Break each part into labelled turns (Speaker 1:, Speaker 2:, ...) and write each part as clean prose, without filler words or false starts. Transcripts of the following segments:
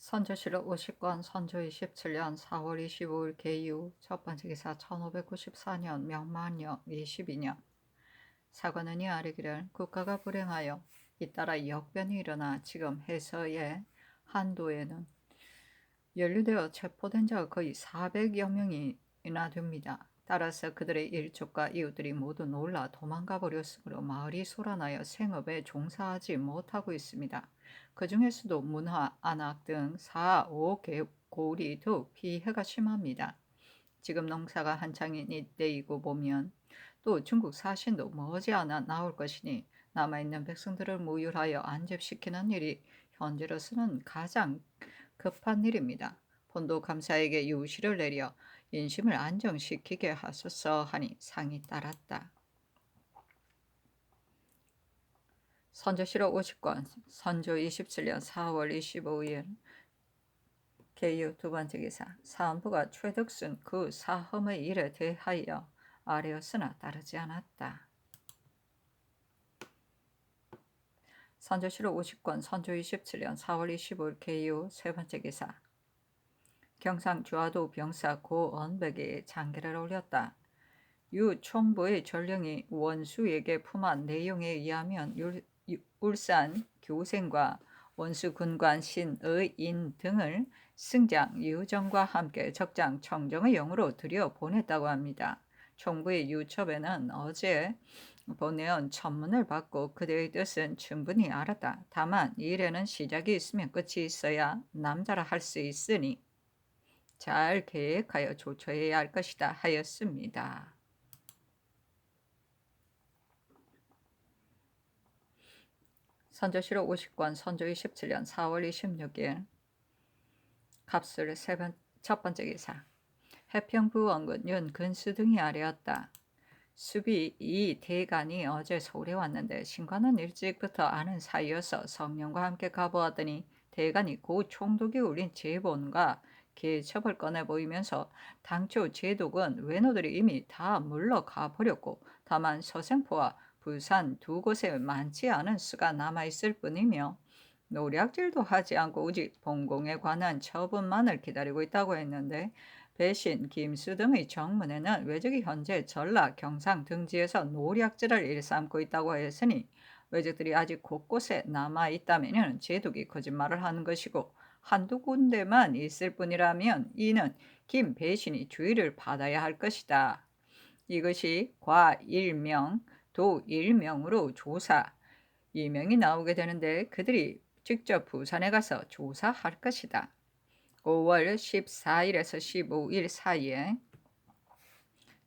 Speaker 1: 선조실록 50권 선조 27년 4월 25일 개유 첫 번째 기사 1594년 명만년 22년 사관은 이 아래기를 국가가 불행하여 잇따라 역변이 일어나 지금 해서의 한도에는 연루되어 체포된 자가 거의 400여 명이나 됩니다. 따라서 그들의 일족과 이웃들이 모두 놀라 도망가 버렸으므로 마을이 소란하여 생업에 종사하지 못하고 있습니다. 그 중에서도 문화, 안악 등 4, 5 고울이 더욱 피해가 심합니다. 지금 농사가 한창인 이때이고 보면 또 중국 사신도 머지않아 나올 것이니 남아있는 백성들을 무율하여 안집시키는 일이 현재로서는 가장 급한 일입니다. 본도 감사에게 유시를 내려 인심을 안정시키게 하소서 하니 상이 따랐다. 선조실록 50권 선조 27년 4월 25일 개유 두 번째 기사 사헌부가 최덕순 그 사험의 일에 대하여 아뢰었으나 따르지 않았다. 선조실록 50권 선조 27년 4월 25일 개유 세 번째 기사 경상 주하도 병사 고언백이 장계를 올렸다. 유 총부의 전령이 원수에게 품한 내용에 의하면 울산 교생과 원수 군관 신의인 등을 승장 유정과 함께 적장 청정의 영으로 들여보냈다고 합니다. 총부의 유첩에는 어제 보내온 천문을 받고 그대의 뜻은 충분히 알았다. 다만 이 일에는 시작이 있으면 끝이 있어야 남자라 할 수 있으니 잘 계획하여 조처해야 할 것이다 하였습니다. 선조실록 50권 선조 27년 4월 26일 갑술 첫 번째 기사 해평부 원군 윤근수 등이 아뢰었다. 수비 이 대간이 어제 서울에 왔는데 신관은 일찍부터 아는 사이여서 성령과 함께 가보았더니 대간이 고 총독이 울린 제본과 계첩을 꺼내 보이면서 당초 제독은 외노들이 이미 다 물러가 버렸고 다만 서생포와 부산 두 곳에 많지 않은 수가 남아있을 뿐이며 노략질도 하지 않고 오직 봉공에 관한 처분만을 기다리고 있다고 했는데 배신, 김수 등의 정문에는 외적이 현재 전라, 경상 등지에서 노략질을 일삼고 있다고 했으니 외적들이 아직 곳곳에 남아있다면 제독이 거짓말을 하는 것이고 한두 군데만 있을 뿐이라면 이는 김 배신이 주의를 받아야 할 것이다. 이것이 과일명, 도일명으로 조사, 이명이 나오게 되는데 그들이 직접 부산에 가서 조사할 것이다. 5월 14일에서 15일 사이에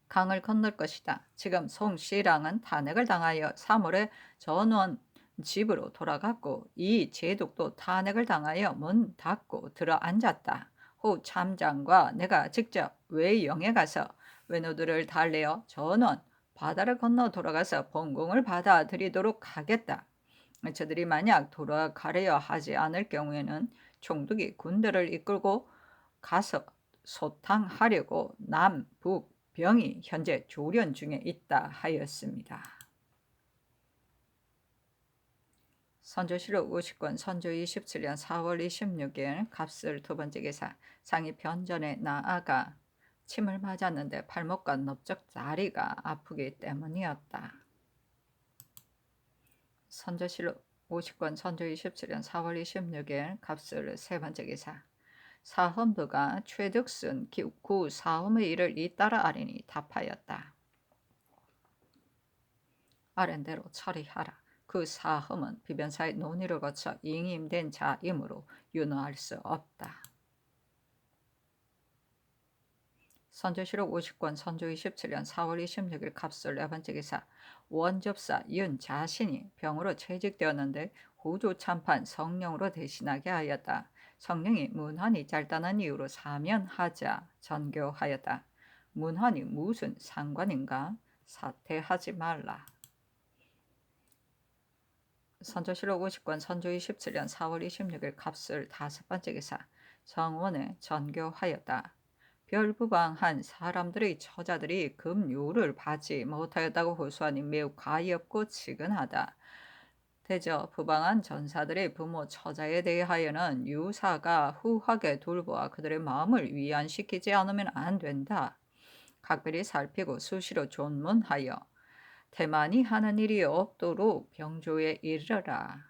Speaker 1: 강을 건널 것이다. 지금 송씨랑은 탄핵을 당하여 3월에 전원 집으로 돌아갔고 이 제독도 탄핵을 당하여 문 닫고 들어앉았다. 후 참장과 내가 직접 외영에 가서 외노들을 달래어 전원 바다를 건너 돌아가서 본공을 받아들이도록 하겠다. 저들이 만약 돌아가려 하지 않을 경우에는 총독이 군대를 이끌고 가서 소탕하려고 남, 북, 병이 현재 조련 중에 있다 하였습니다. 선조실록 50권 선조 27년 4월 26일 갑술 두 번째 기사 상이 변전에 나아가 침을 맞았는데 팔목과 넓적 다리가 아프기 때문이었다. 선조실록 50권 선조 27년 4월 26일 갑술 세 번째 기사 사헌부가 최덕순 구 사험의 일을 잇따라 아뢰니 답하였다. 아랜대로 처리하라. 그 사험은 비변사의 논의를 거쳐 잉임된 자이므로 윤허할 수 없다. 선조실록 50권 선조 27년 4월 26일 갑술 네 번째 기사 원접사 윤 자신이 병으로 채직되었는데 후조 참판 성령으로 대신하게 하였다. 성령이 문환이 짧다는 이유로 사면하자 전교하였다. 문환이 무슨 상관인가? 사퇴하지 말라. 선조실록 50권 선조 27년 4월 26일 갑술 다섯 번째 기사 정원에 전교하였다. 별부방한 사람들의 처자들이 금요를 받지 못하였다고 호소하니 매우 가엾고 측은하다. 대저 부방한 전사들의 부모 처자에 대하여는 유사가 후하게 돌보아 그들의 마음을 위안시키지 않으면 안 된다. 각별히 살피고 수시로 존문하여 태만히 하는 일이 없도록 병조에 이르러라.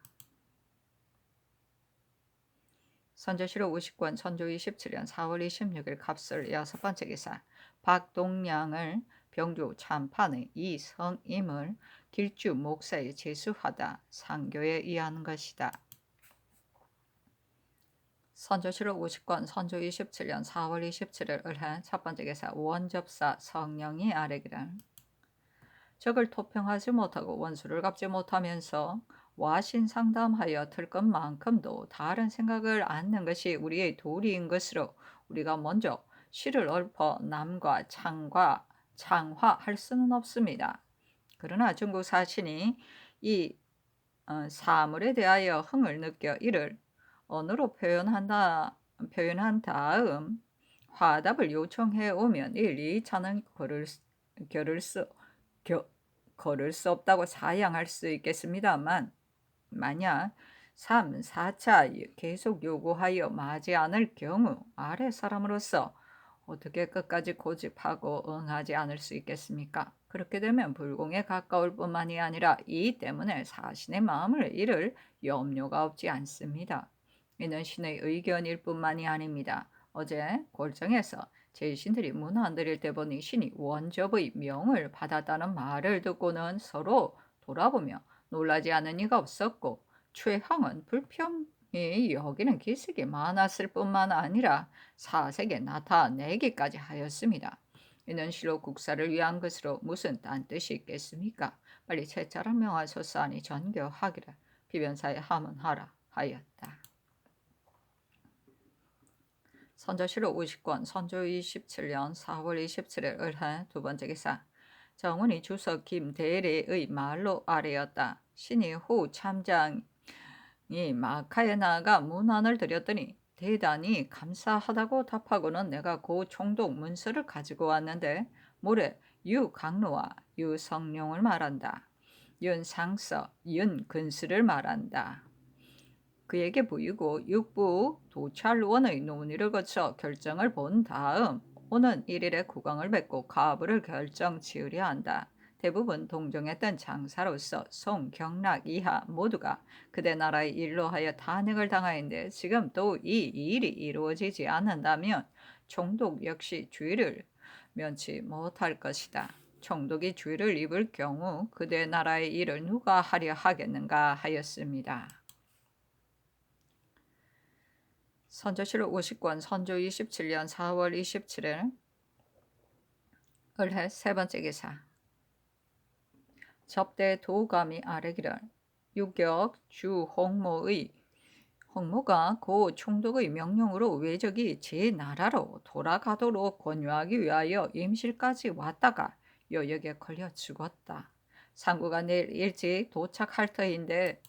Speaker 1: 선조실록 50권 선조 27년 4월 26일 갑술 6번째 기사. 박동량을 병조 참판의 이 성임을 길주 목사에 제수하다 상교에 의한 것이다. 선조실록 50권 선조 27년 4월 27일 을해 첫번째 기사. 원접사 성령이 아뢰기를 적을 토평하지 못하고 원수를 갚지 못하면서 와신상담하여 틀 것만큼도 다른 생각을 않는 것이 우리의 도리인 것으로 우리가 먼저 시를 엎어 남과 창화할 수는 없습니다. 그러나 중국 사신이 이 사물에 대하여 흥을 느껴 이를 언어로 표현한 다음 화답을 요청해 오면 1, 2차는 걸을 수 없다고 사양할 수 있겠습니다만 만약 3, 4차 계속 요구하여 마지 않을 경우 아래 사람으로서 어떻게 끝까지 고집하고 응하지 않을 수 있겠습니까? 그렇게 되면 불공에 가까울 뿐만이 아니라 이 때문에 사신의 마음을 잃을 염려가 없지 않습니다. 이는 신의 의견일 뿐만이 아닙니다. 어제 골정에서 제신들이 문안 드릴 때 보니 신이 원접의 명을 받았다는 말을 듣고는 서로 돌아보며 놀라지 않은 이가 없었고 최항은 불평이 여기는 기색이 많았을 뿐만 아니라 사색에 나타내기까지 하였습니다. 이는 실로 국사를 위한 것으로 무슨 딴 뜻이 있겠습니까? 빨리 채자를 명하소서하니 전교하기를 비변사에 하문하라 하였다. 선조실록 50권 선조 27년 4월 27일 을해 두번째 기사. 정훈이 주석 김대리의 말로 아뢰었다. 신이 후 참장이 마카에 나아가 문안을 드렸더니 대단히 감사하다고 답하고는 내가 고 총독 문서를 가지고 왔는데 모레 유강로와 유성룡을 말한다. 윤상서, 윤근수를 말한다. 그에게 보이고 육부 도찰원의 논의를 거쳐 결정을 본 다음 오는 1일에 국왕을 뵙고 가부를 결정 지으려 한다. 대부분 동정했던 장사로서 송, 경락, 이하 모두가 그대 나라의 일로 하여 탄핵을 당하였는데 지금 또 이 일이 이루어지지 않는다면 총독 역시 주의를 면치 못할 것이다. 총독이 주의를 입을 경우 그대 나라의 일을 누가 하려 하겠는가 하였습니다. 선조실록 50권 선조 27년 4월 27일 을해 세번째 기사. 접대 도감이 아뢰기를 유격 주 홍모가 고 총독의 명령으로 외적이 제 나라로 돌아가도록 권유하기 위하여 임실까지 왔다가 여역에 걸려 죽었다. 상구가 내일 일찍 도착할 터인데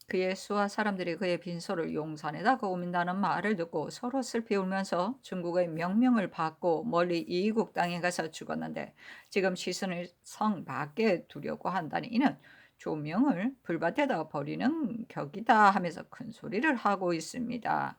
Speaker 1: 그의 수하 사람들이 그의 빈소를 용산에다가 옮긴다는 말을 듣고 서로 슬피 울면서 중국의 명령을 받고 멀리 이국 땅에 가서 죽었는데 지금 시선을 성 밖에 두려고 한다니 이는 조명을 불밭에다 버리는 격이다 하면서 큰 소리를 하고 있습니다.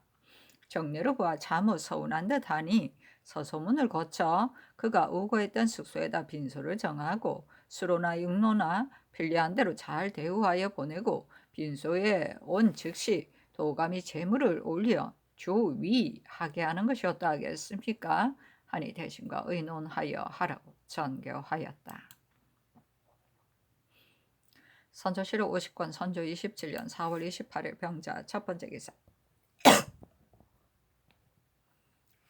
Speaker 1: 정례로 보아 자무 서운한 듯하니 서소문을 거쳐 그가 우거했던 숙소에다 빈소를 정하고 수로나 육로나 편리한 대로 잘 대우하여 보내고 빈소에 온 즉시 도감이 재물을 올려 조위하게 하는 것이었다 하겠습니까? 하니 대신과 의논하여 하라고 전교하였다. 선조실록 50권 선조 27년 4월 28일 병자 첫번째 기사.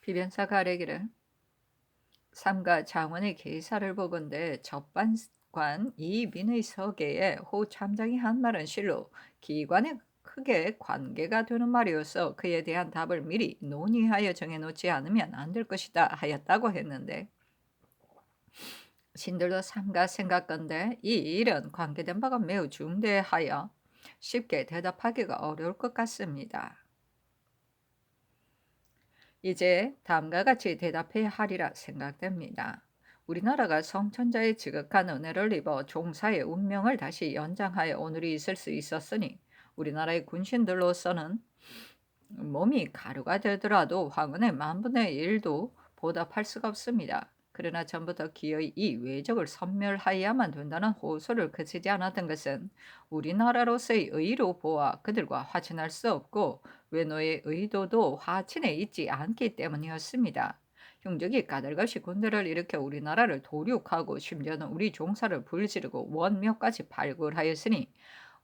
Speaker 1: 비변사가 아뢰기를 삼가 장원의 계사를 보건대 접반관 이민의 서계에 호 참장이 한 말은 실로 기관에 크게 관계가 되는 말이어서 그에 대한 답을 미리 논의하여 정해놓지 않으면 안 될 것이다 하였다고 했는데 신들도 삼가 생각건대 이 일은 관계된 바가 매우 중대하여 쉽게 대답하기가 어려울 것 같습니다. 이제 다음과 같이 대답해야 하리라 생각됩니다. 우리나라가 성천자의 지극한 은혜를 입어 종사의 운명을 다시 연장하여 오늘이 있을 수 있었으니 우리나라의 군신들로서는 몸이 가루가 되더라도 황혼의 만분의 일도 보답할 수가 없습니다. 그러나 전부터 기어이 이 외적을 섬멸하여야만 된다는 호소를 그치지 않았던 것은 우리나라로서의 의로 보아 그들과 화친할 수 없고 외노의 의도도 화친에 있지 않기 때문이었습니다. 흉적이 까닭없이 군대를 일으켜 우리나라를 도륙하고 심지어는 우리 종사를 불지르고 원묘까지 발굴하였으니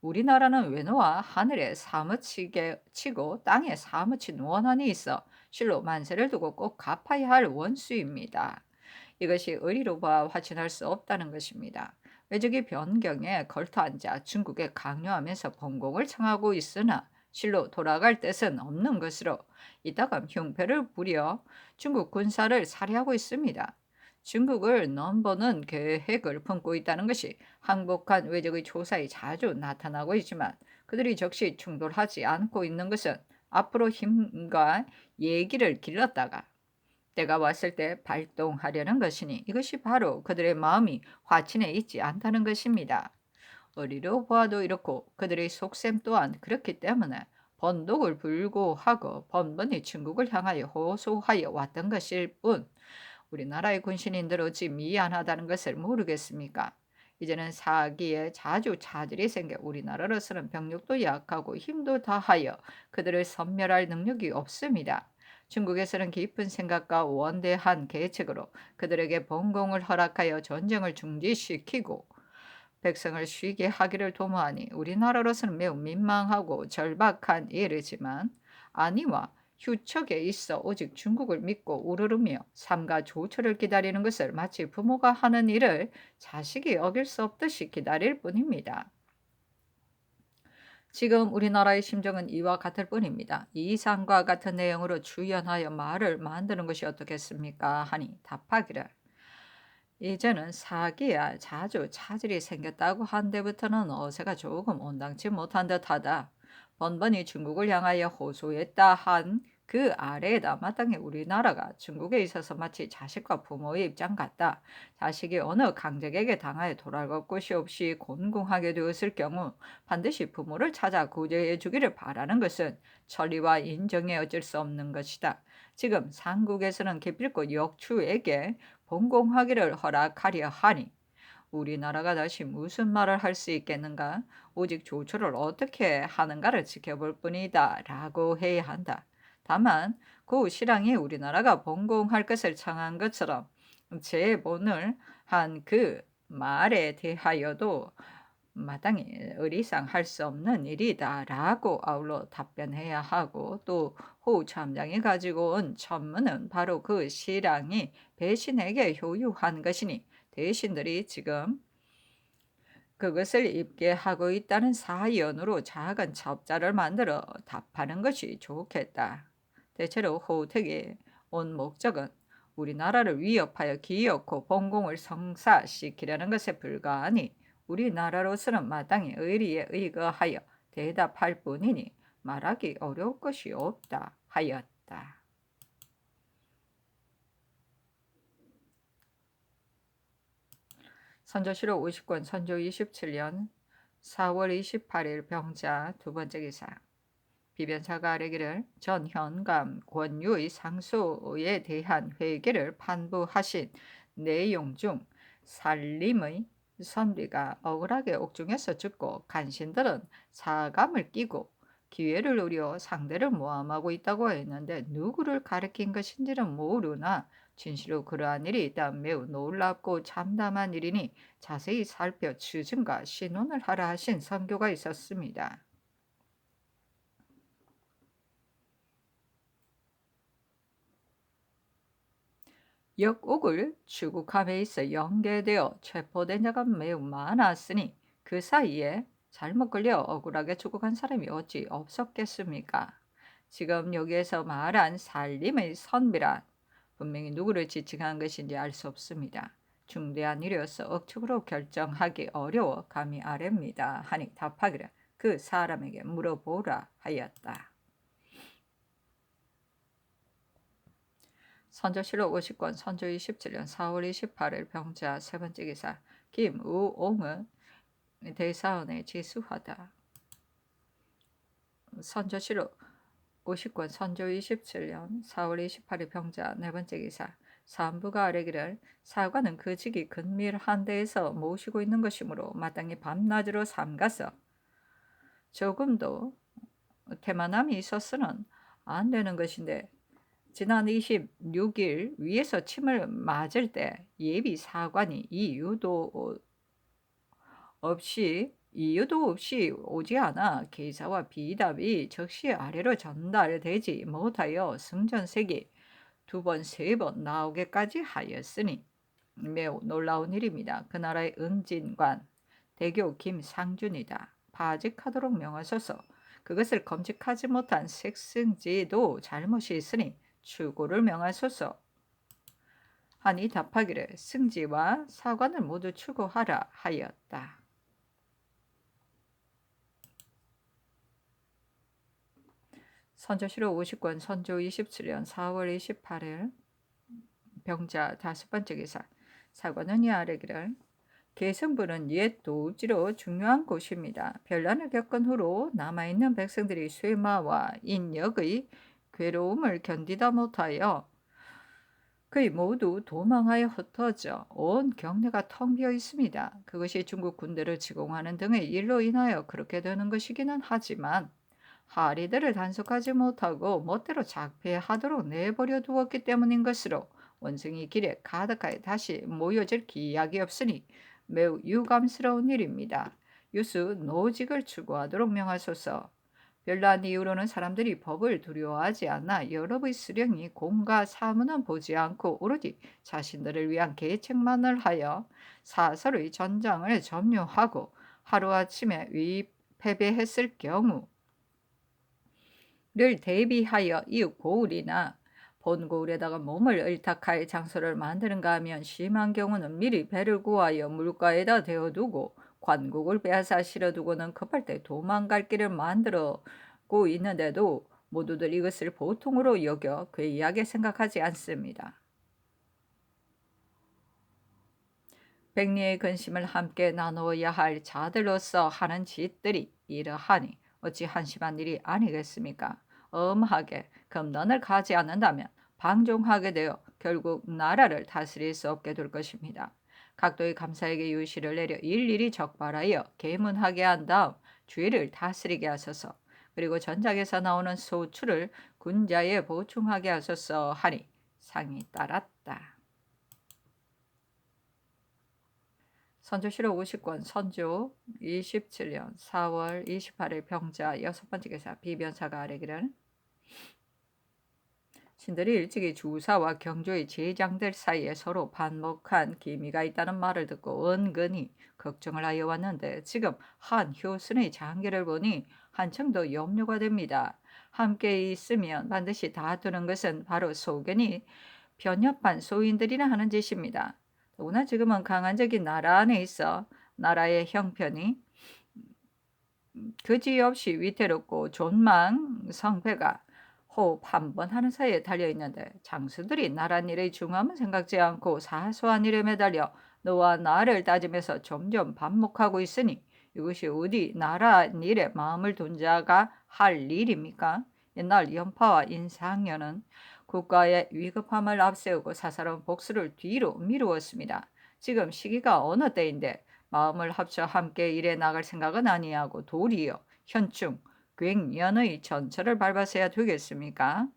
Speaker 1: 우리나라는 외노와 하늘에 사무치게 치고 땅에 사무친 원한이 있어 실로 만세를 두고 꼭 갚아야 할 원수입니다. 이것이 의리로 봐 화친할 수 없다는 것입니다. 외적이 변경에 걸터앉아 중국에 강요하면서 번공을 청하고 있으나 실로 돌아갈 뜻은 없는 것으로 이따금 흉패를 부려 중국 군사를 살해하고 있습니다. 중국을 넘보는 계획을 품고 있다는 것이 항복한 외적의 조사에 자주 나타나고 있지만 그들이 적시 충돌하지 않고 있는 것은 앞으로 힘과 얘기를 길렀다가 때가 왔을 때 발동하려는 것이니 이것이 바로 그들의 마음이 화친에 있지 않다는 것입니다. 어리로 보아도 이렇고 그들의 속셈 또한 그렇기 때문에 번독을 불구하고 번번이 중국을 향하여 호소하여 왔던 것일 뿐 우리나라의 군신인들 어찌 미안하다는 것을 모르겠습니까? 이제는 사기에 자주 차질이 생겨 우리나라로서는 병력도 약하고 힘도 다하여 그들을 섬멸할 능력이 없습니다. 중국에서는 깊은 생각과 원대한 계책으로 그들에게 번공을 허락하여 전쟁을 중지시키고 백성을 쉬게 하기를 도모하니 우리나라로서는 매우 민망하고 절박한 일이지만 안위와 휴척에 있어 오직 중국을 믿고 우르르며 삼가 조처를 기다리는 것을 마치 부모가 하는 일을 자식이 어길 수 없듯이 기다릴 뿐입니다. 지금 우리나라의 심정은 이와 같을 뿐입니다. 이 이상과 같은 내용으로 주연하여 말을 만드는 것이 어떻겠습니까? 하니 답하기를 이제는 사기야 자주 차질이 생겼다고 한 데부터는 어세가 조금 온당치 못한 듯하다. 번번이 중국을 향하여 호소했다 한 그 아래에다 마땅히 우리나라가 중국에 있어서 마치 자식과 부모의 입장 같다. 자식이 어느 강적에게 당하여 돌아갈 곳이 없이 곤궁하게 되었을 경우 반드시 부모를 찾아 구제해 주기를 바라는 것은 천리와 인정에 어쩔 수 없는 것이다. 지금 삼국에서는 기필코 역추에게 번공하기를 허락하려 하니 우리나라가 다시 무슨 말을 할 수 있겠는가? 오직 조처를 어떻게 하는가를 지켜볼 뿐이다 라고 해야 한다. 다만 그 신랑이 우리나라가 번공할 것을 청한 것처럼 제본을 한 그 말에 대하여도 마땅히 의리상 할 수 없는 일이다 라고 아울러 답변해야 하고 또 호 참장이 가지고 온 천문은 바로 그 신랑이 배신에게 효유한 것이니 대신들이 지금 그것을 입게 하고 있다는 사연으로 작은 첩자를 만들어 답하는 것이 좋겠다. 대체로 호택이 온 목적은 우리나라를 위협하여 기어코 번공을 성사시키려는 것에 불과하니 우리나라로서는 마땅히 의리에 의거하여 대답할 뿐이니 말하기 어려울 것이 없다 하였다. 선조실록 50권 선조 27년 4월 28일 병자 두 번째 기사 비변사가 아뢰기를 전 현감 권유의 상소에 대한 회계를 판부하신 내용 중 살림의 선비가 억울하게 옥중에서 죽고 간신들은 사감을 끼고 기회를 노려 상대를 모함하고 있다고 했는데 누구를 가리킨 것인지는 모르나 진실로 그러한 일이 있다면 매우 놀랍고 참담한 일이니 자세히 살펴 추증과 신원을 하라 하신 선교가 있었습니다. 역옥을 추국함에 있어 연계되어 체포된 자가 매우 많았으니 그 사이에 잘못 걸려 억울하게 추국한 사람이 어찌 없었겠습니까? 지금 여기에서 말한 살림의 선비란 분명히 누구를 지칭한 것인지 알 수 없습니다. 중대한 일이어서 억측으로 결정하기 어려워 감히 아뢰입니다. 하니 답하기를 그 사람에게 물어보라 하였다. 선조실록 50권 선조 27년 4월 28일 병자 세 번째 기사 김우옹은 대사원의 지수하다. 선조실록 50권 선조 27년 4월 28일 병자 네 번째 기사 산부가 아뢰기를 사관은 그 직이 근밀한 데에서 모시고 있는 것이므로 마땅히 밤낮으로 삼가서 조금도 태만함이 있어서는 안 되는 것인데 지난 26일 위에서 침을 맞을 때 예비 사관이 이유도 없이 오지 않아 기사와 비답이 즉시 아래로 전달되지 못하여 승전색이 2번, 3번 나오게까지 하였으니 매우 놀라운 일입니다. 그 나라의 응진관 대교 김상준이다. 파직하도록 명하소서. 그것을 검직하지 못한 색승지도 잘못이 있으니 추고를 명하소서 하니 답하기를 승지와 사관을 모두 추고하라 하였다. 선조실록 50권 선조 27년 4월 28일 병자 5번째 기사 사관은 이 아뢰기를 계승부는 옛 도읍지로 중요한 곳입니다. 변란을 겪은 후로 남아있는 백성들이 쇠마와 인역의 괴로움을 견디다 못하여 거의 모두 도망하여 흩어져 온 경내가 텅 비어 있습니다. 그것이 중국 군대를 지공하는 등의 일로 인하여 그렇게 되는 것이기는 하지만 하리들을 단속하지 못하고 멋대로 작폐하도록 내버려 두었기 때문인 것으로 원숭이 길에 가득하여 다시 모여질 기약이 없으니 매우 유감스러운 일입니다. 유수 노직을 추구하도록 명하소서. 별난 이후로는 사람들이 법을 두려워하지 않아 여러의 수령이 공과 사무는 보지 않고 오로지 자신들을 위한 계책만을 하여 사설의 전장을 점령하고 하루아침에 패배했을 경우 를 대비하여 이웃 고을이나 본고을에다가 몸을 을탁할 장소를 만드는가 하면 심한 경우는 미리 배를 구하여 물가에다 대어두고 관국을 빼앗아 실어두고는 급할 때 도망갈 길을 만들고 있는데도 모두들 이것을 보통으로 여겨 괴이하게 생각하지 않습니다. 백리의 근심을 함께 나누어야 할 자들로서 하는 짓들이 이러하니 어찌 한심한 일이 아니겠습니까? 엄하게 금단을 가지 않는다면 방종하게 되어 결국 나라를 다스릴 수 없게 될 것입니다. 각도의 감사에게 유시를 내려 일일이 적발하여 계문하게 한 다음 주의를 다스리게 하소서. 그리고 전작에서 나오는 소출을 군자에 보충하게 하소서 하니 상이 따랐다. 선조실록 50권 선조 27년 4월 28일 병자 6번째 기사 비변사가 아뢰기를 신들이 일찍이 주사와 경조의 제장들 사이에 서로 반목한 기미가 있다는 말을 듣고 은근히 걱정을 하여 왔는데 지금 한 효순의 장계를 보니 한층 더 염려가 됩니다. 함께 있으면 반드시 다투는 것은 바로 소견이 편협한 소인들이나 하는 짓입니다. 더구나 지금은 강한적인 나라 안에 있어 나라의 형편이 그지없이 위태롭고 존망성패가 호흡 한 번 하는 사이에 달려있는데 장수들이 나란 일의 중함은 생각지 않고 사소한 일에 매달려 너와 나를 따지면서 점점 반목하고 있으니 이것이 어디 나라 일에 마음을 둔 자가 할 일입니까? 옛날 연파와 인상녀는 국가의 위급함을 앞세우고 사사로운 복수를 뒤로 미루었습니다. 지금 시기가 어느 때인데 마음을 합쳐 함께 일해 나갈 생각은 아니하고 도리어 현충, 괭년의 전철을 밟아서야 되겠습니까?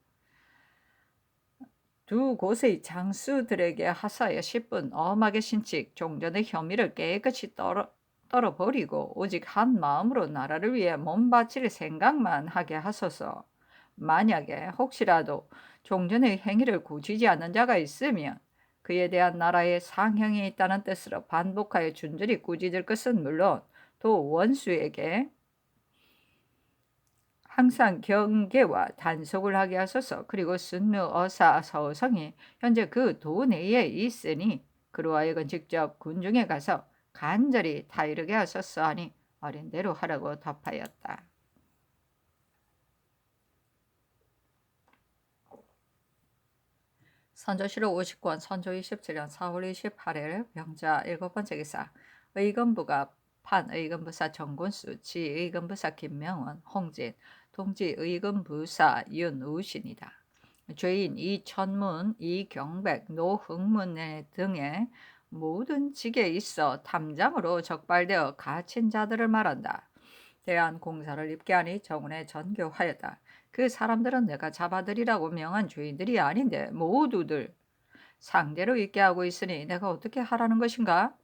Speaker 1: 두 곳의 장수들에게 하사하여 10분 엄하게 신칙 종전의 혐의를 깨끗이 떨어버리고 오직 한 마음으로 나라를 위해 몸 바칠 생각만 하게 하소서. 만약에 혹시라도 종전의 행위를 고치지 않는 자가 있으면 그에 대한 나라의 상형이 있다는 뜻으로 반복하여 준절히 꾸짖을 것은 물론 또 원수에게 항상 경계와 단속을 하게 하소서. 그리고 순무 어사 서성이 현재 그 도 내에 있으니 그로 하여금 직접 군중에 가서 간절히 타이르게 하소서 하니 어린 대로 하라고 답하였다. 선조실록 50권 선조 27년 4월 28일 병자 7번째 기사 의금부가 판의금부사 정군수 지의금부사 김명원 홍진 동지의금부사 윤우신이다. 죄인 이천문 이경백 노흥문 등의 모든 직에 있어 탐장으로 적발되어 갇힌 자들을 말한다. 대한공사를 입게 하니 정운에 전교하였다. 그 사람들은 내가 잡아들이라고 명한 죄인들이 아닌데 모두들 상대로 있게 하고 있으니 내가 어떻게 하라는 것인가?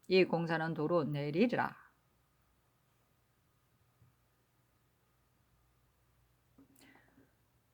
Speaker 1: 이 공사는 도로 내리리라.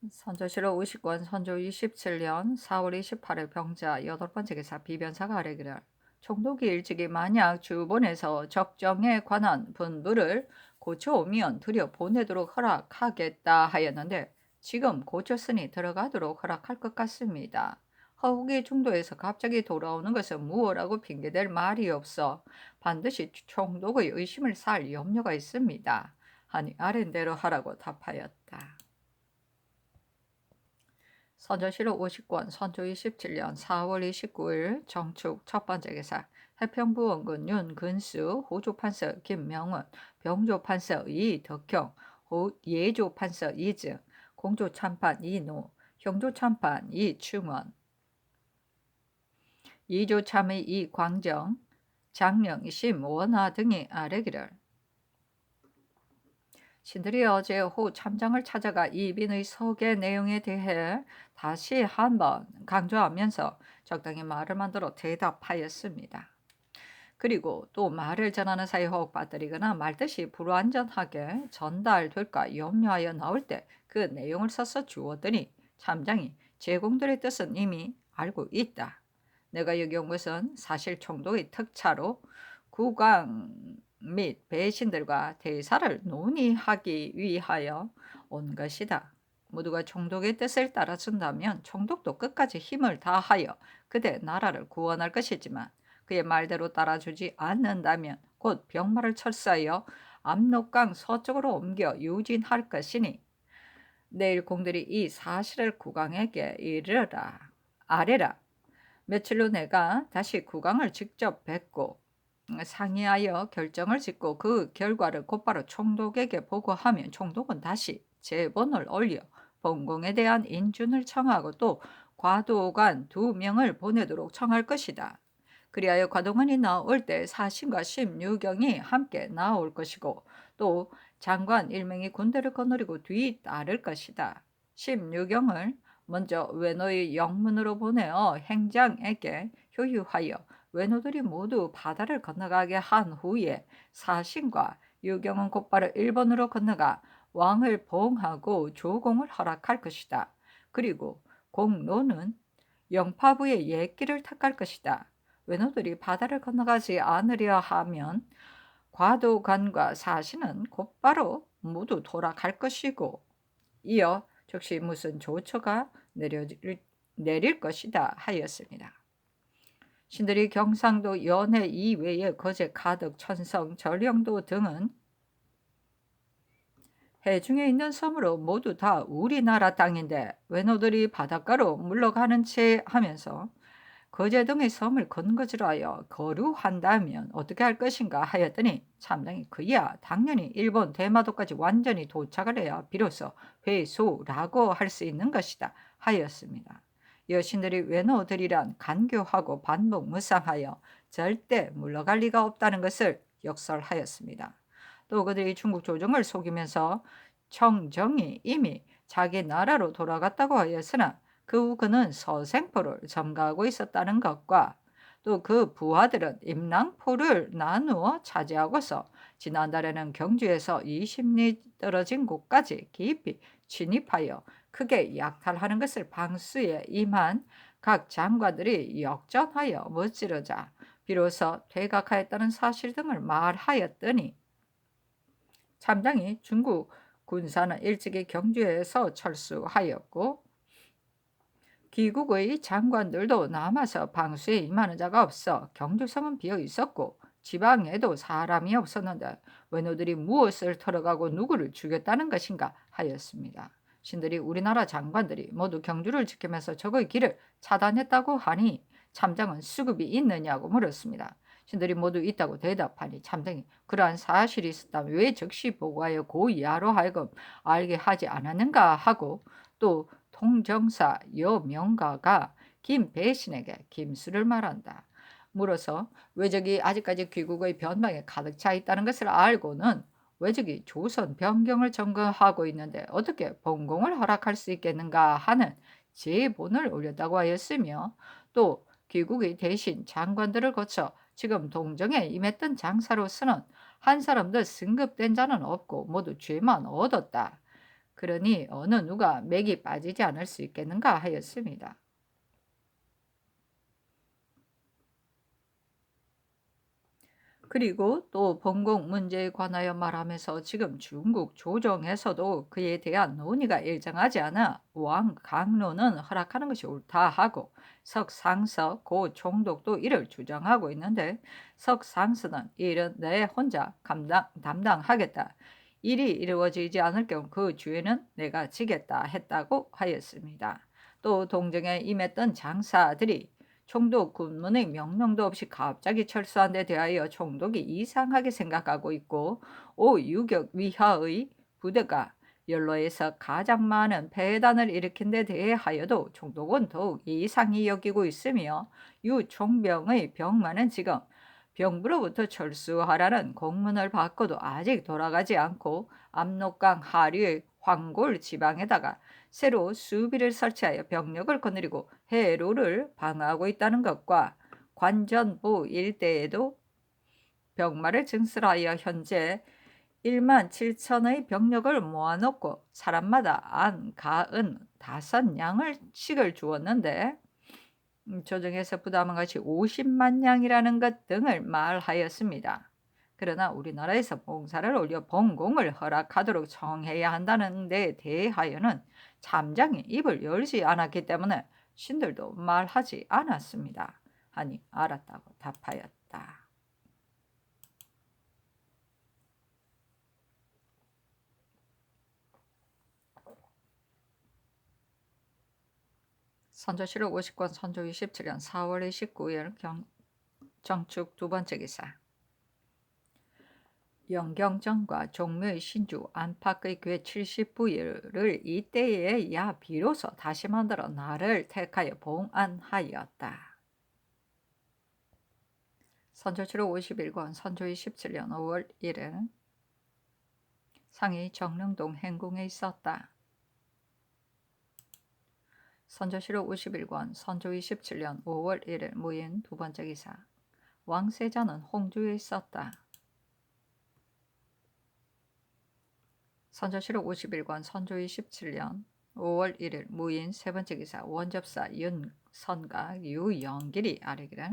Speaker 1: 선조실록 50권 선조 27년 4월 28일 병자 8번째 기사 비변사가 아뢰기를 총독이 일찍이 만약 주본에서 적정에 관한 분부를 고쳐오면 들여 보내도록 허락하겠다 하였는데 지금 고쳤으니 들어가도록 허락할 것 같습니다. 허욱이 중도에서 갑자기 돌아오는 것은 무엇라고 핑계댈 말이 없어 반드시 총독의 의심을 살 염려가 있습니다. 하니 아랜대로 하라고 답하였다. 선조실록 50권 선조 27년 4월 29일 정축 첫번째 기사 해평부 원군 윤근수 호조판서 김명원 병조판서 이덕형 예조판서 이증 공조참판 이노 형조참판 이충원 이조참의 이광정 장령 심원하 등이 아뢰기를 신들이 어제 호 참장을 찾아가 이빈의 서계 내용에 대해 다시 한번 강조하면서 적당히 말을 만들어 대답하였습니다. 그리고 또 말을 전하는 사이 혹 빠뜨리거나 말뜻이 불완전하게 전달될까 염려하여 나올 때 그 내용을 써서 주었더니 참장이 제공들의 뜻은 이미 알고 있다. 내가 여기 온 것은 사실 총독의 특차로 국왕 및 배신들과 대사를 논의하기 위하여 온 것이다. 모두가 총독의 뜻을 따라준다면 총독도 끝까지 힘을 다하여 그대 나라를 구원할 것이지만 그의 말대로 따라주지 않는다면 곧 병마를 철수하여 압록강 서쪽으로 옮겨 유진할 것이니 내일 공들이 이 사실을 국왕에게 아뢰라. 며칠 후 내가 다시 국왕을 직접 뵙고 상의하여 결정을 짓고 그 결과를 곧바로 총독에게 보고하면 총독은 다시 제본을 올려 본공에 대한 인준을 청하고 또 과도관 2명을 보내도록 청할 것이다. 그리하여 과도관이 나올 때 사신과 심유경이 함께 나올 것이고 또 장관 1명이 군대를 거느리고 뒤따를 것이다. 심유경을 먼저 외노의 영문으로 보내어 행장에게 효유하여 외노들이 모두 바다를 건너가게 한 후에 사신과 유경은 곧바로 일본으로 건너가 왕을 보응하고 조공을 허락할 것이다. 그리고 공노는 영파부의 옛길을 택할 것이다. 외노들이 바다를 건너가지 않으려 하면 과도관과 사신은 곧바로 모두 돌아갈 것이고 이어 즉시 무슨 조처가 내릴 것이다 하였습니다. 신들이 경상도 연해 이외에 거제 가덕 천성 전령도 등은 해중에 있는 섬으로 모두 다 우리나라 땅인데 외노들이 바닷가로 물러가는 채 하면서 거제 등의 섬을 건거지하여 거류한다면 어떻게 할 것인가 하였더니 참장이 그야 당연히 일본 대마도까지 완전히 도착을 해야 비로소 회수라고 할 수 있는 것이다 하였습니다. 여신들이 외노들이란 간교하고 반복무쌍하여 절대 물러갈 리가 없다는 것을 역설하였습니다. 또 그들이 중국 조정을 속이면서 청정이 이미 자기 나라로 돌아갔다고 하였으나 그 후 그는 서생포를 점거하고 있었다는 것과 또 그 부하들은 임랑포를 나누어 차지하고서 지난달에는 경주에서 20리 떨어진 곳까지 깊이 진입하여 크게 약탈하는 것을 방수에 임한 각 장관들이 역전하여 무찌르자 비로소 퇴각하였다는 사실 등을 말하였더니 참장이 중국 군사는 일찍이 경주에서 철수하였고 기국의 장관들도 남아서 방수에 임하는 자가 없어 경주성은 비어 있었고 지방에도 사람이 없었는데 외노들이 무엇을 털어가고 누구를 죽였다는 것인가 하였습니다. 신들이 우리나라 장관들이 모두 경주를 지키면서 적의 길을 차단했다고 하니 참장은 수급이 있느냐고 물었습니다. 신들이 모두 있다고 대답하니 참장이 그러한 사실이 있었다면 왜 즉시 보고하여 고이하로 하여금 알게 하지 않았는가 하고, 또 통정사 여명가가 김배신에게 김수를 말한다. 물어서 왜적이 아직까지 귀국의 변방에 가득 차 있다는 것을 알고는 왜적이 조선 변경을 점거하고 있는데 어떻게 본공을 허락할 수 있겠는가 하는 제본을 올렸다고 하였으며, 또 귀국이 대신 장관들을 거쳐 지금 동정에 임했던 장사로서는 한 사람도 승급된 자는 없고 모두 죄만 얻었다. 그러니 어느 누가 맥이 빠지지 않을 수 있겠는가 하였습니다. 그리고 또 본공 문제에 관하여 말하면서 지금 중국 조정에서도 그에 대한 논의가 일정하지 않아 왕 강론은 허락하는 것이 옳다 하고, 석상서 고 총독도 이를 주장하고 있는데, 석상서는 일은 내 혼자 담당하겠다. 일이 이루어지지 않을 경우 그 주에는 내가 지겠다 했다고 하였습니다. 또 동정에 임했던 장사들이 총독 군문의 명령도 없이 갑자기 철수한 데 대하여 총독이 이상하게 생각하고 있고, 오유격 위하의 부대가 연로에서 가장 많은 패단을 일으킨 데 대하여도 총독은 더욱 이상히 여기고 있으며, 유총병의 병마는 지금 병부로부터 철수하라는 공문을 받고도 아직 돌아가지 않고 압록강 하류의 황골 지방에다가 새로 수비를 설치하여 병력을 거느리고 해로를 방어하고 있다는 것과, 관전부 일대에도 병마를 증설하여 현재 1만 7천의 병력을 모아놓고 사람마다 안, 가은 5냥씩을 주었는데 조정에서 부담한 것이 50만 냥이라는 것 등을 말하였습니다. 그러나 우리나라에서 봉사를 올려 봉공을 허락하도록 청해야 한다는 데 대하여는 참장이 입을 열지 않았기 때문에 신들도 말하지 않았습니다. 하니 알았다고 답하였다. 선조실록 50권 선조 27년 4월 29일 정축 두 번째 기사. 영경전과 종묘의 신주 안팎의 교회 70부를 이때에야 비로소 다시 만들어 나를 택하여 봉안하였다. 선조실록 51권 선조 27년 5월 1일 상이 정릉동 행궁에 있었다. 선조실록 51권 선조 27년 5월 1일 무인 두 번째 기사. 왕세자는 홍주에 있었다. 선조실록 51권 선조 27년 5월 1일 무인 세 번째 기사. 원접사 윤선각 유영길이 아뢰기를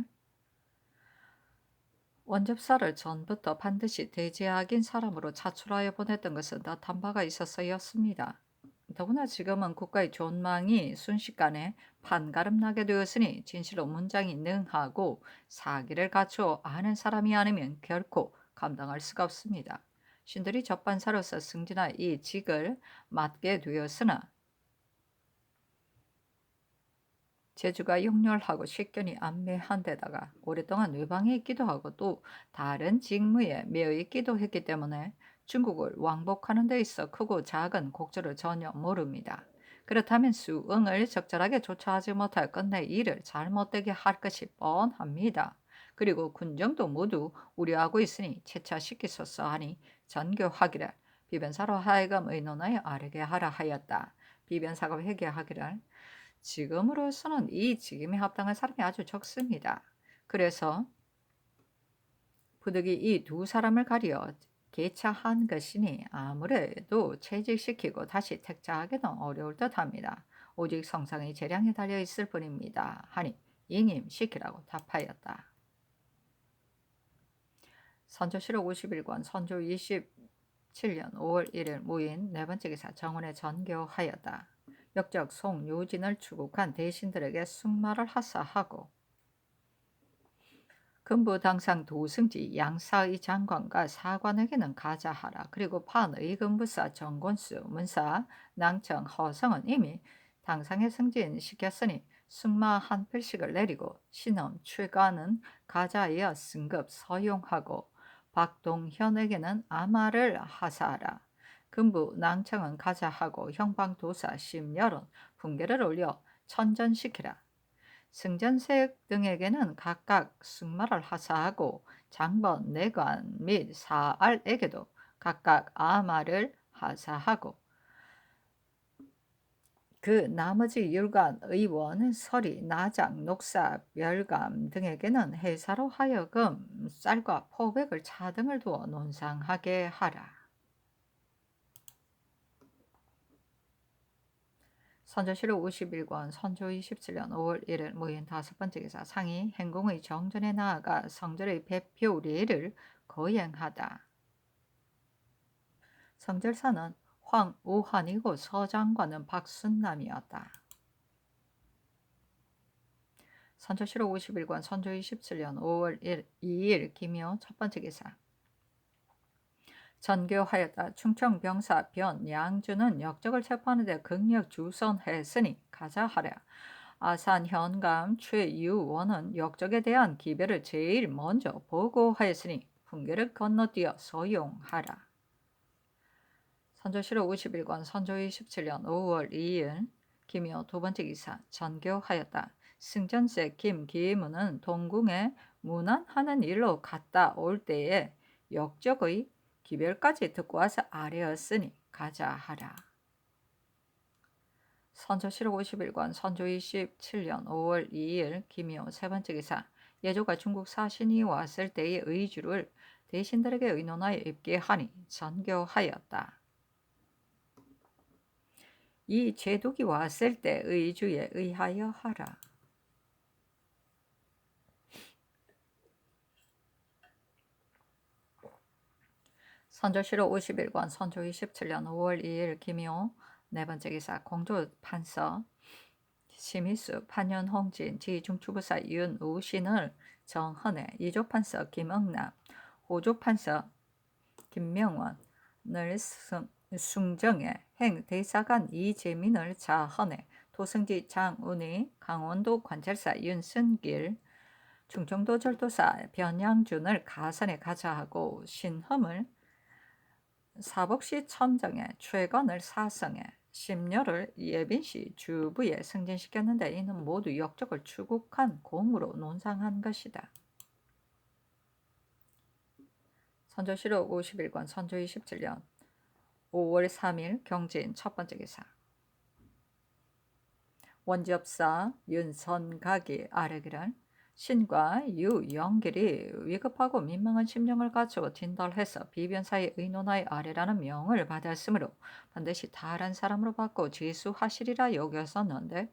Speaker 1: 원접사를 전부터 반드시 대제악인 사람으로 차출하여 보냈던 것은 다 탐바가 있어서였습니다. 더구나 지금은 국가의 존망이 순식간에 판가름나게 되었으니 진실로 문장이 능하고 사기를 갖추어 아는 사람이 아니면 결코 감당할 수가 없습니다. 신들이 접반사로서 승진하 이 직을 맡게 되었으나 재주가 역렬하고 식견이 안매한 데다가 오랫동안 외방에 있기도 하고 또 다른 직무에 매여 있기도 했기 때문에 중국을 왕복하는 데 있어 크고 작은 곡절을 전혀 모릅니다. 그렇다면 수응을 적절하게 조처하지 못하여 끝내 일을 잘못되게 할 것이 뻔합니다. 그리고 군정도 모두 우려하고 있으니 채차시키소서 하니 전교하기를 비변사로 하여금 의논하여 아뢰게 하라 하였다. 비변사가 회개하기를 지금으로서는 이 직임에 합당한 사람이 아주 적습니다. 그래서 부득이 이 두 사람을 가려 개차한 것이니 아무래도 채직시키고 다시 택자하기는 어려울 듯합니다. 오직 성상의 재량에 달려 있을 뿐입니다. 하니 인임시키라고 답하였다. 선조실록 51권 선조 27년 5월 1일 무인 네 번째 기사. 정원에 전교하였다. 역적 송유진을 추국한 대신들에게 승마를 하사하고 금부 당상 도승지 양사의 장관과 사관에게는 가자하라. 그리고 판의 금부사 정곤수 문사 낭청 허성은 이미 당상에 승진시켰으니 승마 한 필씩을 내리고 신엄 최관은 가자하여 승급 서용하고 박동현에게는 아마를 하사하라. 금부 낭청은 가자하고 형방도사 심열은 분계를 올려 천전시키라. 승전색 등에게는 각각 승마를 하사하고 장번, 내관 및 사알에게도 각각 아마를 하사하고 그 나머지 율관, 의원, 서리, 나장, 녹사, 별감 등에게는 해사로 하여금 쌀과 포백을 차등을 두어 논상하게 하라. 선조실록 51권 선조 27년 5월 1일 모인 5번째 기사 상이 행궁의 정전에 나아가 성절의 배표례를 거행하다. 성절사는 황우환이고 서장관은 박순남이었다. 선조실록 51권 선조 27년 5월 2일 김효 첫번째 기사 전교하였다. 충청병사 변양주는 역적을 체포하는 데 극력 주선했으니 가자하랴. 아산 현감 최유원은 역적에 대한 기별을 제일 먼저 보고하였으니 풍계를 건너뛰어 소용하라. 선조실록 51권 선조 27년 5월 2일 김효 두번째 기사 전교하였다. 승전세 김기문은 동궁에 문안하는 일로 갔다 올 때에 역적의 기별까지 듣고 와서 아뢰었으니 가자하라. 선조실록 51권 선조 27년 5월 2일 김효 세번째 기사 예조가 중국 사신이 왔을 때의 의주를 대신들에게 의논하여 입게 하니 전교하였다. 이 제독이 왔을 때 의주에 의하여 하라. 선조실록 51권 선조 27년 5월 2일 김효 네번째 기사 공조 판서 심의수 판현홍진 지중추부사 윤우신을 정헌해 이조 판서 김응남 호조 판서 김명원을 숭정해 행대사관 이재민을 자헌해 도승지 장운이 강원도 관찰사 윤순길 충청도 절도사 변양준을 가선에 가자하고 신험을 사복시 첨정에 최건을 사성에 심려를 예빈시 주부에 승진시켰는데 이는 모두 역적을 추국한 공으로 논상한 것이다. 선조실록 51권 선조 27년 5월 3일 경진 첫번째 기사 원지업사 윤선각이 아뢰기를 신과 유영길이 위급하고 민망한 심령을 갖추어 진달해서 비변사의 의논하에 아뢰라는 명을 받았으므로 반드시 다른 사람으로 받고 지수하시리라 여겼었는데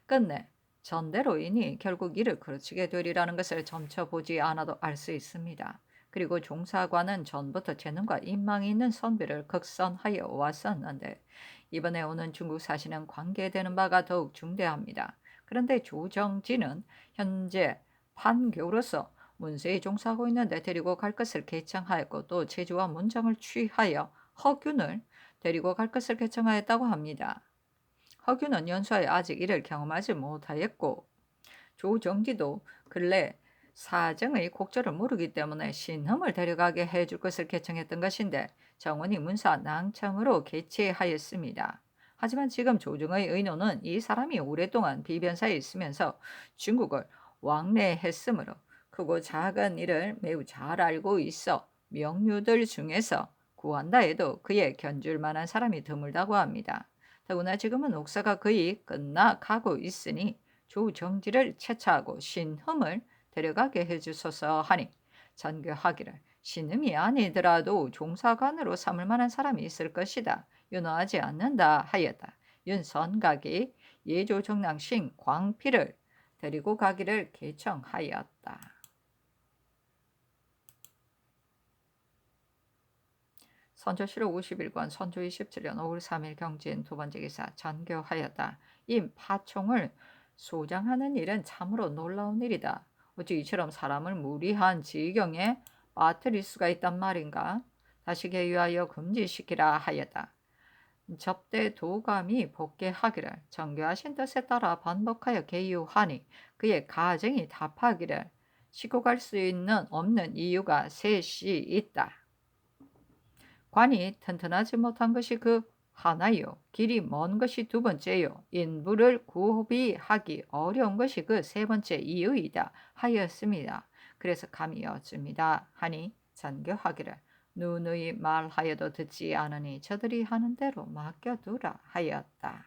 Speaker 1: 끝내 전대로이니 결국 이를 그르치게 되리라는 것을 점쳐 보지 않아도 알 수 있습니다. 그리고 종사관은 전부터 재능과 인망이 있는 선비를 극선하여 왔었는데 이번에 오는 중국 사신은 관계되는 바가 더욱 중대합니다. 그런데 조정진은 현재 판교로서 문세에 종사하고 있는데 데리고 갈 것을 개청하였고 또 제주와 문정을 취하여 허균을 데리고 갈 것을 개청하였다고 합니다. 허균은 연수하에 아직 이를 경험하지 못하였고 조정지도 근래 사정의 곡절을 모르기 때문에 신흠을 데려가게 해줄 것을 개청했던 것인데 정원이 문사 낭청으로 개최하였습니다. 하지만 지금 조정의 의논은 이 사람이 오랫동안 비변사에 있으면서 중국을 왕래했으므로 크고 작은 일을 매우 잘 알고 있어 명류들 중에서 구한다 해도 그에 견줄 만한 사람이 드물다고 합니다. 더구나 지금은 옥사가 거의 끝나가고 있으니 조정지를 채차하고 신흠을 데려가게 해주소서 하니 전교하기를 신흠이 아니더라도 종사관으로 삼을 만한 사람이 있을 것이다. 윤호하지 않는다 하였다. 윤선각이 예조정랑 신광필을 데리고 가기를 개청하였다. 선조실록 51권 선조 27년 5월 3일 경진 두번째 기사 전교하였다. 임 파총을 소장하는 일은 참으로 놀라운 일이다. 어찌 이처럼 사람을 무리한 지경에 빠뜨릴 수가 있단 말인가. 다시 계유하여 금지시키라 하였다. 접대 도감이 복귀하기를 정교하신 뜻에 따라 반복하여 계유하니 그의 가정이 답하기를 시고 갈 수 있는 없는 이유가 셋이 있다. 관이 튼튼하지 못한 것이 그 하나요. 길이 먼 것이 두 번째요. 인부를 구비하기 어려운 것이 그 세 번째 이유이다 하였습니다. 그래서 감히 여쭙니다 하니 전교하기를 누누이 말하여도 듣지 않으니 저들이 하는 대로 맡겨두라 하였다.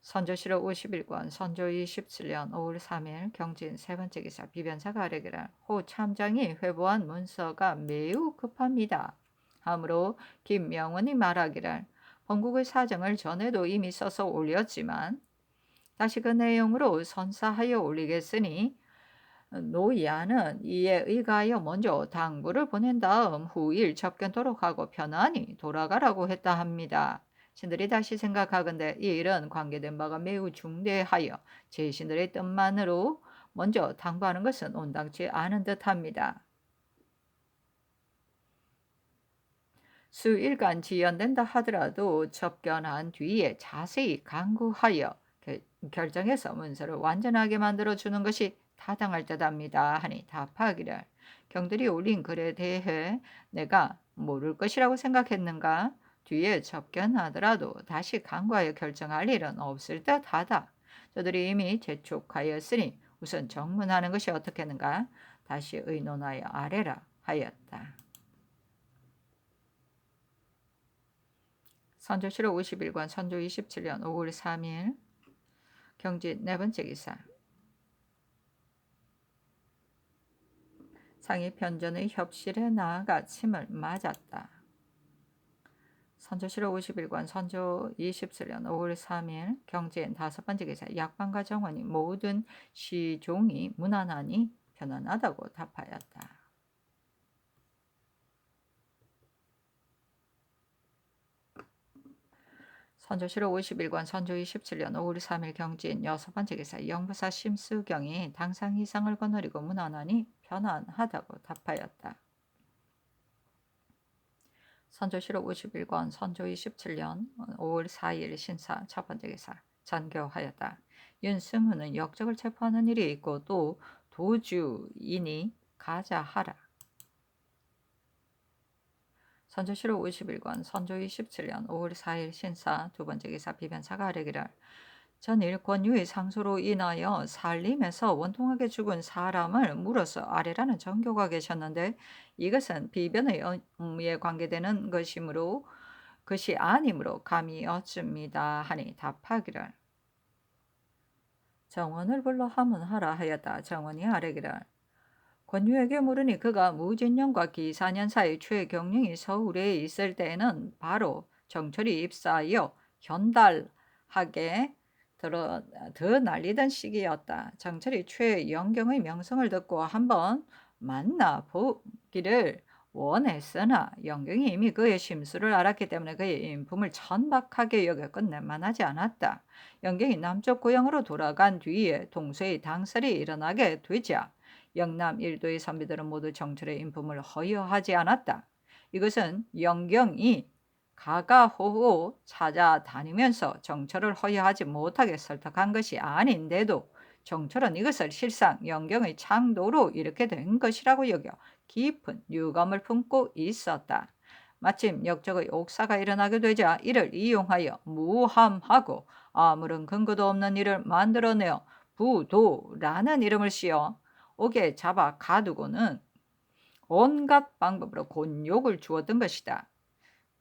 Speaker 1: 선조실록 51권 선조 27년 5월 3일 경진 세 번째 기사 비변사가 아뢰기를 호 참장이 회부한 문서가 매우 급합니다. 하므로 김명원이 말하기를 본국의 사정을 전에도 이미 써서 올렸지만 다시 그 내용으로 선사하여 올리겠으니 노야는 이에 의가하여 먼저 당부를 보낸 다음 후일 접견토록 하고 편안히 돌아가라고 했다 합니다. 신들이 다시 생각하건대 이 일은 관계된 바가 매우 중대하여 제 신들의 뜻만으로 먼저 당부하는 것은 온당치 않은 듯합니다. 수일간 지연된다 하더라도 접견한 뒤에 자세히 강구하여 결정해서 문서를 완전하게 만들어주는 것이 타당할 듯합니다 하니 답하기를 경들이 올린 글에 대해 내가 모를 것이라고 생각했는가? 뒤에 접견하더라도 다시 강구하여 결정할 일은 없을 듯하다. 저들이 이미 재촉하였으니 우선 정문하는 것이 어떻겠는가? 다시 의논하여 아래라 하였다. 선조실록 51권 선조 27년 5월 3일 경진 네 번째 기사 상이 편전의 협실에 나아가 침을 맞았다. 선조실록 51권 선조 27년 5월 3일 경진 다섯 번째 기사 약방과 정원이 모든 시종이 무난하니 편안하다고 답하였다. 선조실록 51권 선조 27년 5월 3일 경진 여섯 번째 기사 영부사 심수경이 당상 이상을 거느리고 무난하니 편안하다고 답하였다. 선조실록 51권 선조 27년 5월 4일 신사 첫 번째 기사 전교하였다. 윤승훈은 역적을 체포하는 일이 있고 또 도주이니 가자하라. 선조실록 51권 선조 27년 5월 4일 신사 두 번째 기사 비변사가 아뢰기를 전일 권유의 상소로 인하여 살림에서 원통하게 죽은 사람을 물어서 아래라는 정교가 계셨는데 이것은 비변의 의무에 관계되는 것이므로 그것이 아니므로 감히 여쭙니다 하니 답하기를 정원을 불러 하문하라 하였다. 정원이 아뢰기를 권유에게 물으니 그가 무진년과 기사년 사이 최경령이 서울에 있을 때에는 바로 정철이 입사하여 현달하게 더 날리던 시기였다. 정철이 최영경의 명성을 듣고 한번 만나보기를 원했으나 영경이 이미 그의 심수를 알았기 때문에 그의 인품을 천박하게 여겨 끝낼만하지 않았다. 영경이 남쪽 고향으로 돌아간 뒤에 동서의 당설이 일어나게 되자 영남 일도의 선비들은 모두 정철의 인품을 허여하지 않았다. 이것은 영경이 가가호호 찾아다니면서 정철을 허여하지 못하게 설득한 것이 아닌데도 정철은 이것을 실상 영경의 창도로 이렇게 된 것이라고 여겨 깊은 유감을 품고 있었다. 마침 역적의 옥사가 일어나게 되자 이를 이용하여 무함하고 아무런 근거도 없는 일을 만들어내어 부도라는 이름을 씌워 옥에 잡아 가두고는 온갖 방법으로 곤욕을 주었던 것이다.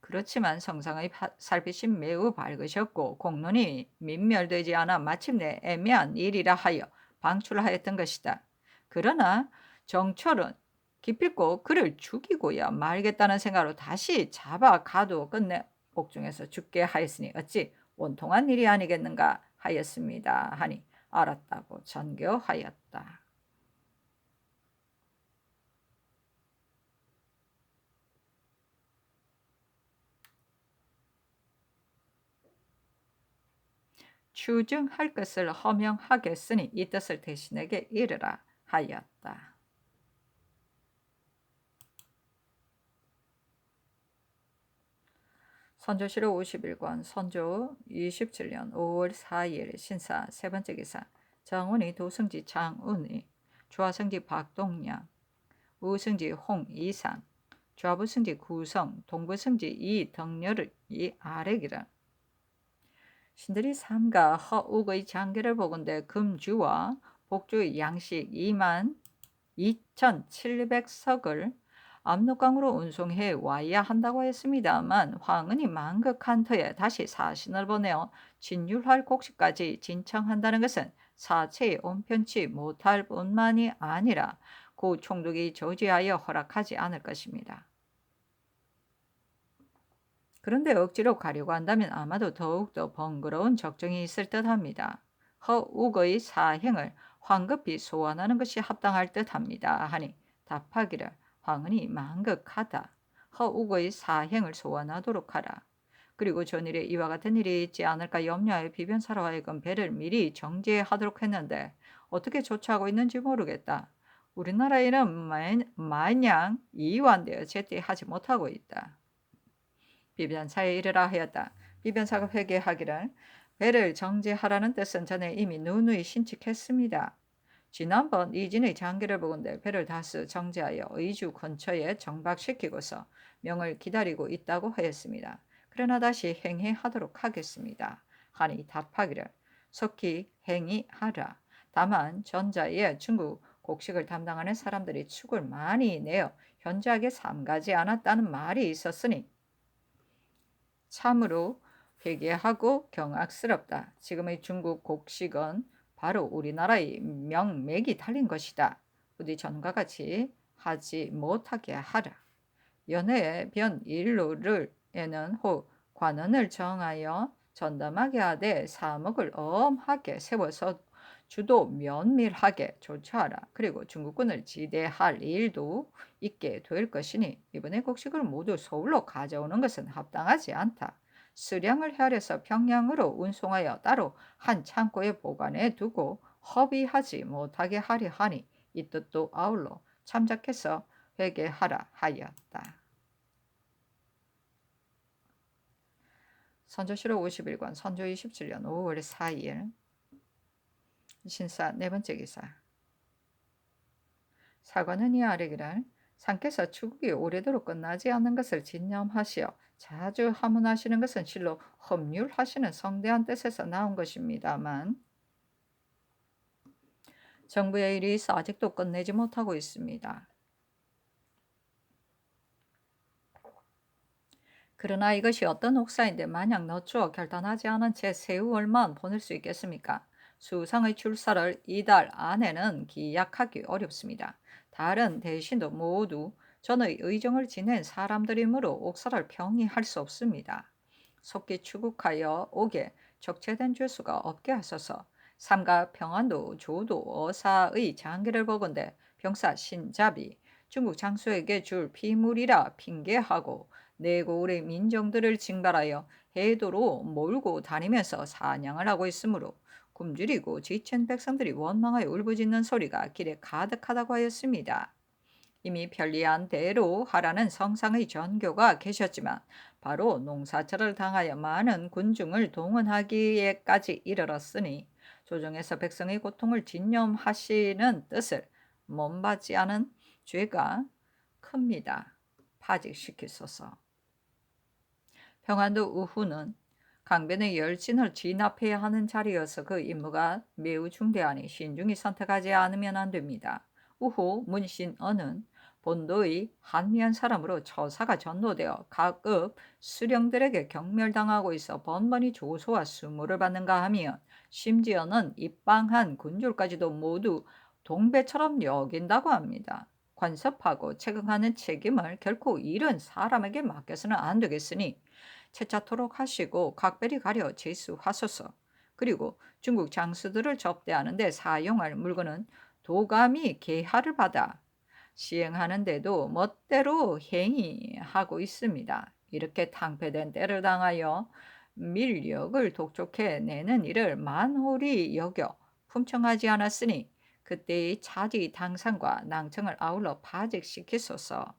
Speaker 1: 그렇지만 성상의 살빛이 매우 밝으셨고 공론이 민멸되지 않아 마침내 애매한 일이라 하여 방출하였던 것이다. 그러나 정철은 기필코 그를 죽이고야 말겠다는 생각으로 다시 잡아 가두어 끝내 옥중에서 죽게 하였으니 어찌 원통한 일이 아니겠는가 하였습니다 하니 알았다고 전교하였다. 휴증할 것을 허명하겠으니 이 뜻을 대신에게 이르라 하였다. 선조실록 51권 선조 27년 5월 4일 신사 세 번째 기사 정운이 도승지 장운이 좌승지 박동량 우승지 홍이상 좌부승지 구성 동부승지 이덕렬의 이 아래기라. 신들이 삼가 허욱의 장계를 보건대 금주와 복주의 양식 22,700석을 압록강으로 운송해 와야 한다고 했습니다만 황은이 만극한 터에 다시 사신을 보내어 진율할 곡식까지 진청한다는 것은 사체에 온편치 못할 뿐만이 아니라 고 총독이 저지하여 허락하지 않을 것입니다. 그런데 억지로 가려고 한다면 아마도 더욱더 번거로운 적정이 있을 듯합니다. 허욱의 사행을 황급히 소환하는 것이 합당할 듯합니다. 하니 답하기를 황은이 만극하다. 허욱의 사행을 소환하도록 하라. 그리고 전일에 이와 같은 일이 있지 않을까 염려하여 비변사로 하여금 배를 미리 정지하도록 했는데 어떻게 조처하고 있는지 모르겠다. 우리나라에는 마냥 이완되어 제때 하지 못하고 있다. 비변사에 이르라 하였다. 비변사가 회개하기를 배를 정지하라는 뜻은 전에 이미 누누이 신칙했습니다. 지난번 이진의 장계를 보건대 배를 다수 정지하여 의주 근처에 정박시키고서 명을 기다리고 있다고 하였습니다. 그러나 다시 행해하도록 하겠습니다. 하니 답하기를 속히 행위하라. 다만 전자에 중국 곡식을 담당하는 사람들이 축을 많이 내어 현저하게 삼가지 않았다는 말이 있었으니 참으로 회개하고 경악스럽다. 지금의 중국 곡식은 바로 우리나라의 명맥이 달린 것이다. 부디 전과 같이 하지 못하게 하라. 연회의 변일로를에는 호 관원을 정하여 전담하게 하되 사목을 엄하게 세워서 주도 면밀하게 조처하라. 그리고 중국군을 지대할 일도 있게 될 것이니 이번에 곡식을 모두 서울로 가져오는 것은 합당하지 않다. 수량을 헤아려서 평양으로 운송하여 따로 한 창고에 보관해 두고 허비하지 못하게 하려 하니 이 뜻도 아울러 참작해서 회개하라 하였다. 선조실록 51권 선조 27년 5월 4일 신사 네 번째 기사 사관은 이 아래기를 상께서 추국이 오래도록 끝나지 않는 것을 진념하시어 자주 하문하시는 것은 실로 험률하시는 성대한 뜻에서 나온 것입니다만 정부의 일이 있어 아직도 끝내지 못하고 있습니다. 그러나 이것이 어떤 옥사인데 마냥 너추어 결단하지 않은 채 세월만 보낼 수 있겠습니까? 수상의 출사를 이달 안에는 기약하기 어렵습니다. 다른 대신도 모두 전의 의정을 지낸 사람들이므로 옥사를 평이할 수 없습니다. 속기 추국하여 오게 적체된 죄수가 없게 하소서. 삼가 평안도 조도 어사의 장계를 보건대 병사 신잡이 중국 장수에게 줄 피물이라 핑계하고 내고을의 민정들을 징발하여 해도로 몰고 다니면서 사냥을 하고 있으므로 굶주리고 지친 백성들이 원망하여 울부짖는 소리가 길에 가득하다고 하였습니다. 이미 편리한 대로 하라는 성상의 전교가 계셨지만 바로 농사철을 당하여 많은 군중을 동원하기에까지 이르렀으니 조정에서 백성의 고통을 진념하시는 뜻을 몸받지 않은 죄가 큽니다. 파직시키소서. 평안도 우후는 강변의 열진을 진압해야 하는 자리여서 그 임무가 매우 중대하니 신중히 선택하지 않으면 안 됩니다. 우후 문신언은 본도의 한미한 사람으로 처사가 전도되어 각급 수령들에게 경멸당하고 있어 번번이 조소와 수모를 받는가 하면 심지어는 입방한 군졸까지도 모두 동배처럼 여긴다고 합니다. 관섭하고 책임하는 책임을 결코 이른 사람에게 맡겨서는 안 되겠으니 채차토록 하시고 각별히 가려 제수하소서. 그리고 중국 장수들을 접대하는데 사용할 물건은 도감이 계하를 받아 시행하는데도 멋대로 행위하고 있습니다. 이렇게 탕폐된 때를 당하여 밀력을 독촉해 내는 일을 만홀히 여겨 품청하지 않았으니 그때의 차지 당상과 낭청을 아울러 파직시키소서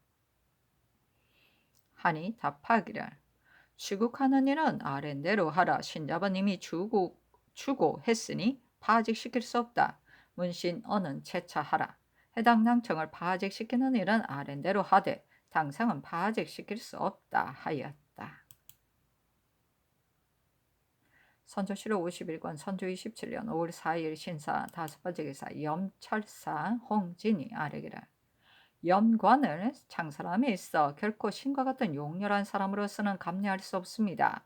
Speaker 1: 하니 답하기를 취국하는 일은 아랜대로 하라. 신잡은 이미 추고했으니 파직시킬 수 없다. 문신 어는 채차하라. 해당 낭청을 파직시키는 일은 아랜대로 하되 당상은 파직시킬 수 없다 하였다. 선조실록 51권 선조 27년 5월 4일 신사 다섯번째 기사 염철사 홍진이 아뢰기를 염관을 장사람에 있어 결코 신과 같은 용렬한 사람으로서는 감내할 수 없습니다.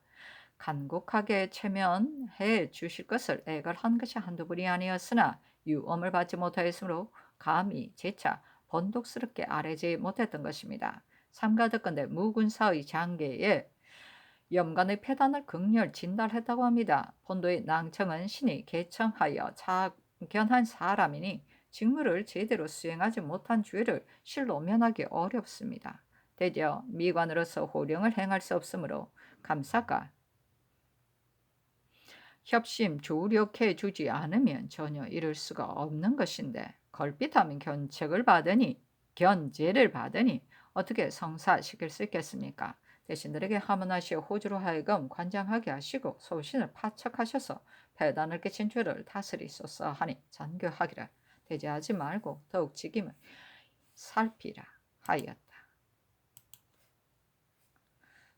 Speaker 1: 간곡하게 체면해 주실 것을 애걸한 것이 한두 분이 아니었으나 유엄을 받지 못하였으므로 감히 재차 번독스럽게 아뢰지 못했던 것입니다. 삼가듣건대 무군사의 장계에 염관의 폐단을 극렬 진달했다고 합니다. 본도의 낭청은 신이 개청하여 자견한 사람이니 직무를 제대로 수행하지 못한 죄를 실로 면하기 어렵습니다. 대저 미관으로서 호령을 행할 수 없으므로 감사가 협심 조력해 주지 않으면 전혀 이룰 수가 없는 것인데 걸핏하면 견제를 받으니 어떻게 성사시킬 수 있겠습니까? 대신들에게 하문하시어 호주로 하여금 관장하게 하시고 소신을 파척하셔서 배단을 끼친 죄를 다스리소서 하니 잔교하기를 대제하지 말고 더욱 직임을 살피라 하였다.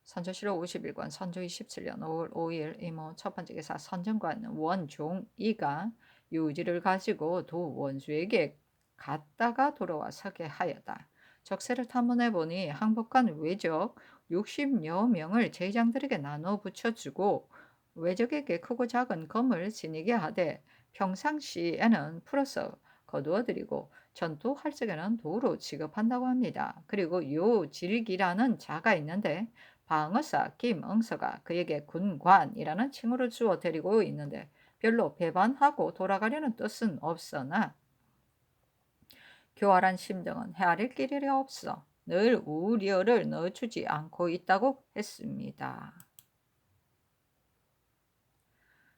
Speaker 1: 선조실록 51권 선조 27년 5월 5일 이모 첫번째 기사 선정관 원종이가 유지를 가지고 두 원수에게 갔다가 돌아와 서게 하였다. 적세를 탐문해보니 항복한 외적 60여 명을 제장들에게 나눠 붙여주고 외적에게 크고 작은 검을 지니게 하되 평상시에는 풀어서 거두어드리고 전투할 적에는 도로 지급한다고 합니다. 그리고 요질기라는 자가 있는데 방어사 김응서가 그에게 군관이라는 칭호를 주어 데리고 있는데 별로 배반하고 돌아가려는 뜻은 없으나 교활한 심정은 헤아릴 길이 없어 늘 우려를 넣어주지 않고 있다고 했습니다.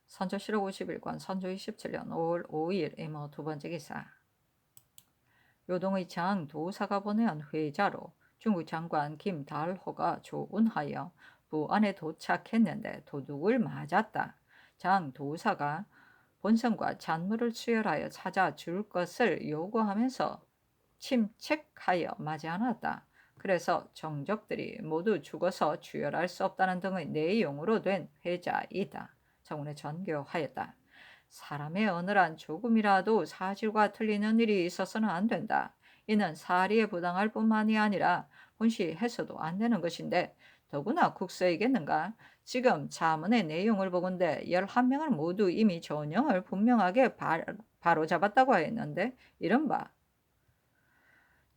Speaker 1: 선조실록 51권 선조 27년 5월 5일 이모 두번째 기사 요동의 장 도사가 보내온 회자로 중국 장관 김달호가 조운하여 부안에 도착했는데 도둑을 맞았다. 장 도사가 본성과 잔물을 수혈하여 찾아줄 것을 요구하면서 침책하여 맞이 않았다. 그래서 정적들이 모두 죽어서 주혈할 수 없다는 등의 내용으로 된 회자이다. 정문에 전교하였다. 사람의 어느한 조금이라도 사실과 틀리는 일이 있어서는 안 된다. 이는 사리에 부당할 뿐만이 아니라 본시해서도 안 되는 것인데 더구나 국서이겠는가? 지금 자문의 내용을 보건대 11명을 모두 이미 전형을 분명하게 바로잡았다고 했는데 이른바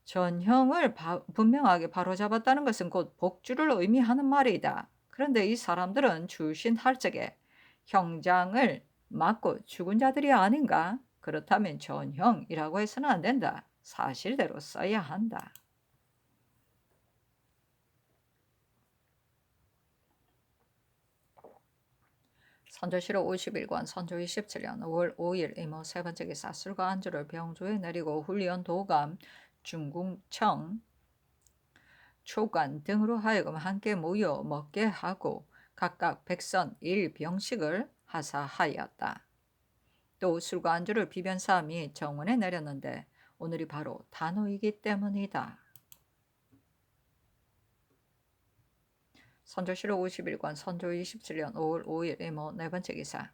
Speaker 1: 전형을 분명하게 바로잡았다는 것은 곧 복주를 의미하는 말이다. 그런데 이 사람들은 출신할 적에 형장을 맞고 죽은 자들이 아닌가? 그렇다면 전형이라고 해서는 안 된다. 사실대로 써야 한다. 선조실록 51권 선조 27년 5월 5일 이모 세번째 기사 술과 안주를 병조에 내리고 훈련 도감 중궁청 초관 등으로 하여금 함께 모여 먹게 하고 각각 백선 1병씩을 하사하였다. 또 술과 안주를 비변사 및 정원에 내렸는데 오늘이 바로 단오이기 때문이다. 선조실록 51권 선조 27년 5월 5일 이모 네번째 기사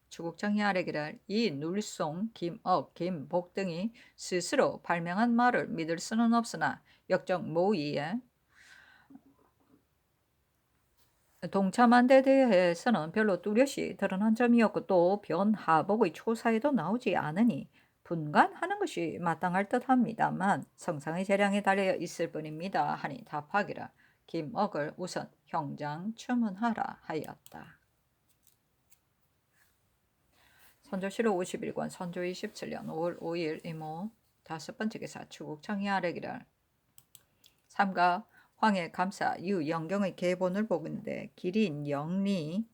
Speaker 1: 주국장이 아뢰기를 이 눌송, 김업, 김복 등이 스스로 발명한 말을 믿을 수는 없으나 역적 모의에 동참한 데 대해서는 별로 뚜렷이 드러난 점이 없고 또 변하복의 초사에도 나오지 않으니 분간하는 것이 마땅할 듯합니다만 성상의 재량에 달려 있을 뿐입니다 하니 답하기라 김억을 우선 형장 추문하라 하였다. 선조실록 51권 선조 27년 5월 5일 이모 다섯번째 기사 추국창이 아뢰기를 삼가 황해 감사 유영경의 계본을 보건대 기린 영리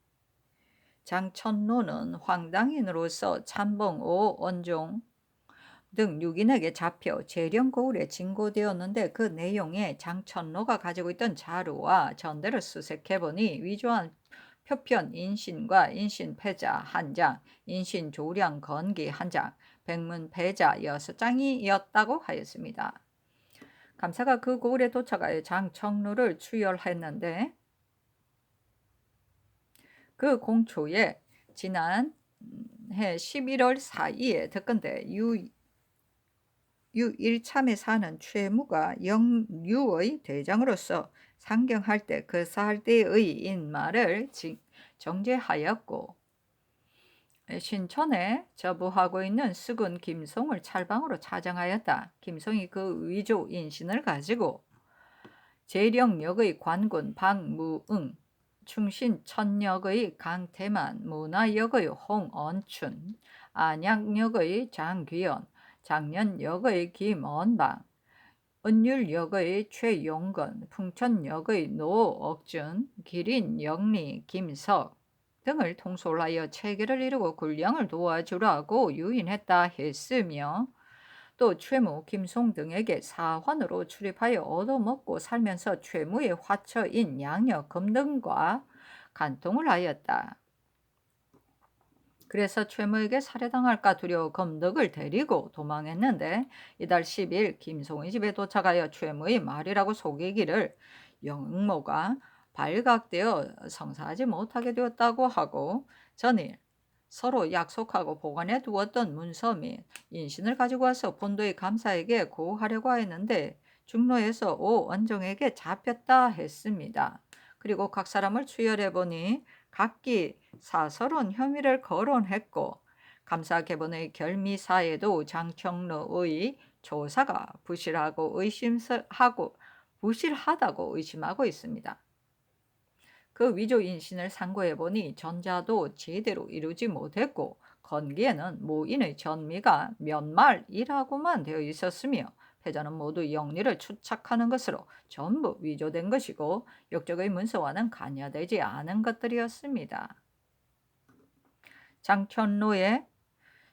Speaker 1: 장천로는 황당인으로서 참봉 오원종 등 6인에게 잡혀 재령고을에 징고되었는데 그 내용에 장천로가 가지고 있던 자료와 전대를 수색해보니 위조한 표편 인신과 인신패자 한 장, 인신조량 건기 한 장, 백문패자 6장이었다고 하였습니다. 감사가 그 고을에 도착하여 장청로를 추열했는데 그 공초에 지난해 11월 4일에 덕건대 유일참에 사는 최무가 영유의 대장으로서 상경할 때 그 살 때의 인마를 정제하였고 신천에 저부하고 있는 수군 김송을 찰방으로 차정하였다. 김송이 그 위조 인신을 가지고 재령역의 관군 박무응, 충신 천역의 강태만, 문화역의 홍언춘, 안양역의 장귀연, 장년역의 김언방, 은율역의 최용건, 풍천역의 노억준, 기린영리 김석 등을 통솔하여 체계를 이루고 군량을 도와주라고 유인했다 했으며 또 최무, 김송 등에게 사환으로 출입하여 얻어먹고 살면서 최무의 화처인 양력 금등과 간통을 하였다. 그래서 최무에게 살해당할까 두려워 검덕을 데리고 도망했는데 이달 10일 김송의 집에 도착하여 최무의 말이라고 속이기를 영모가 발각되어 성사하지 못하게 되었다고 하고 전일 서로 약속하고 보관해 두었던 문서 및 인신을 가지고 와서 본도의 감사에게 고하려고 했는데 중로에서 오원종에게 잡혔다 했습니다. 그리고 각 사람을 추열해 보니 각기 사설은 혐의를 거론했고 감사 개본의 결미사에도 장청로의 조사가 부실하다고 의심하고 있습니다. 그 위조 인신을 상고해 보니 전자도 제대로 이루지 못했고 건기에는 모인의 전미가 몇 말이라고만 되어 있었으며 패자는 모두 영리를 추측하는 것으로 전부 위조된 것이고 역적의 문서와는 관여되지 않은 것들이었습니다. 장천로의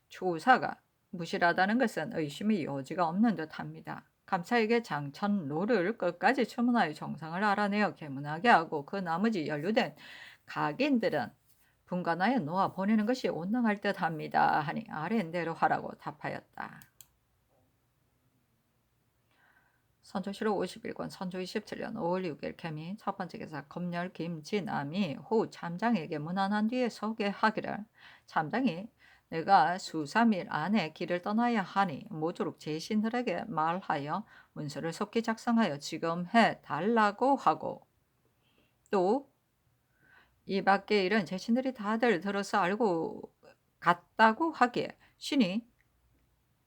Speaker 1: 조사가 무실하다는 것은 의심의 여지가 없는 듯합니다. 감사에게 장천로를 끝까지 추문하여 정상을 알아내어 개문하게 하고 그 나머지 연루된 각인들은 분간하여 놓아 보내는 것이 온당할 듯합니다. 하니 아랜대로 하라고 답하였다. 선조실록 51권 선조 27년 5월 6일 개미 첫 번째 기사 검열 김진암이 후 참장에게 문안한 뒤에 소개하기를 참장이 내가 수삼일 안에 길을 떠나야 하니 모쪼록 제신들에게 말하여 문서를 속히 작성하여 지금 해달라고 하고 또 이 밖의 일은 제신들이 다들 들어서 알고 갔다고 하기에 신이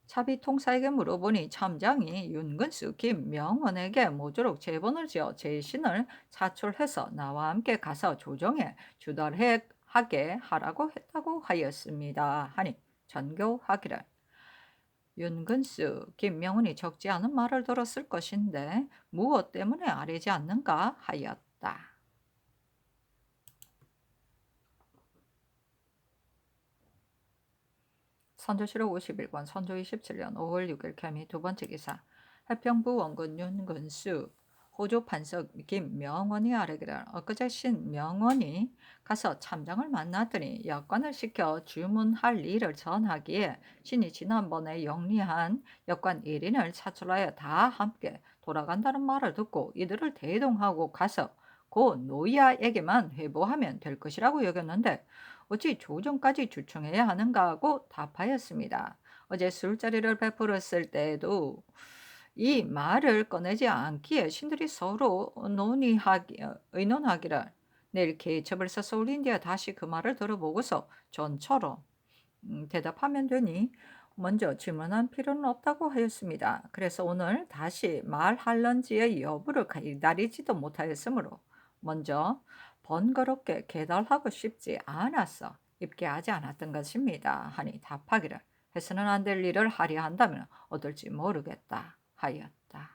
Speaker 1: 차비통사에게 물어보니 참장이 윤근수 김명원에게 모쪼록 제본을 지어 제신을 사출해서 나와 함께 가서 조정에 주달하게 하라고 했다고 하였습니다. 하니 전교하기를 윤근수 김명원이 적지 않은 말을 들었을 것인데 무엇 때문에 아뢰지 않는가 하였다. 선조실록 51권 선조 27년 5월 6일 개미 두 번째 기사 해평부 원군 윤근수 호조 판석 김명원이 아뢰기를 엊그제 신명원이 가서 참장을 만났더니 역관을 시켜 주문할 일을 전하기에 신이 지난번에 영리한 역관 1인을 차출하여 다 함께 돌아간다는 말을 듣고 이들을 대동하고 가서 고 노이아에게만 회보하면 될 것이라고 여겼는데 어찌 조정까지 주청해야 하는가 하고 답하였습니다. 어제 술자리를 베풀었을 때에도 이 말을 꺼내지 않기에 신들이 서로 의논하기를 내일 개첩을 써서 올린 뒤에 다시 그 말을 들어보고서 전처럼 대답하면 되니 먼저 질문할 필요는 없다고 하였습니다. 그래서 오늘 다시 말할런지의 여부를 기다리지도 못하였으므로 먼저 번거롭게 계달하고 싶지 않아서 입게하지 않았던 것입니다. 하니 답하기를 해서는 안 될 일을 하려 한다면 어떨지 모르겠다 하였다.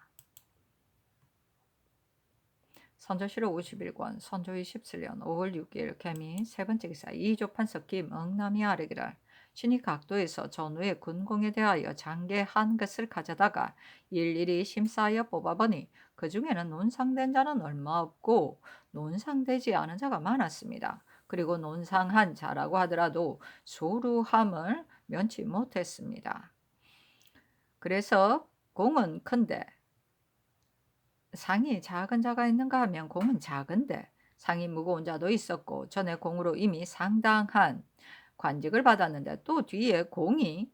Speaker 1: 선조실록 51권 선조 27년 5월 6일 개미 세 번째 기사 이조 판서 김응남이 아뢰기를 신이 각도에서 전후의 군공에 대하여 장계한 것을 가져다가 일일이 심사하여 뽑아보니 그 중에는 논상된 자는 얼마 없고 논상되지 않은 자가 많았습니다. 그리고 논상한 자라고 하더라도 소루함을 면치 못했습니다. 그래서 공은 큰데 상이 작은 자가 있는가 하면 공은 작은데 상이 무거운 자도 있었고 전에 공으로 이미 상당한 관직을 받았는데 또 뒤에 공이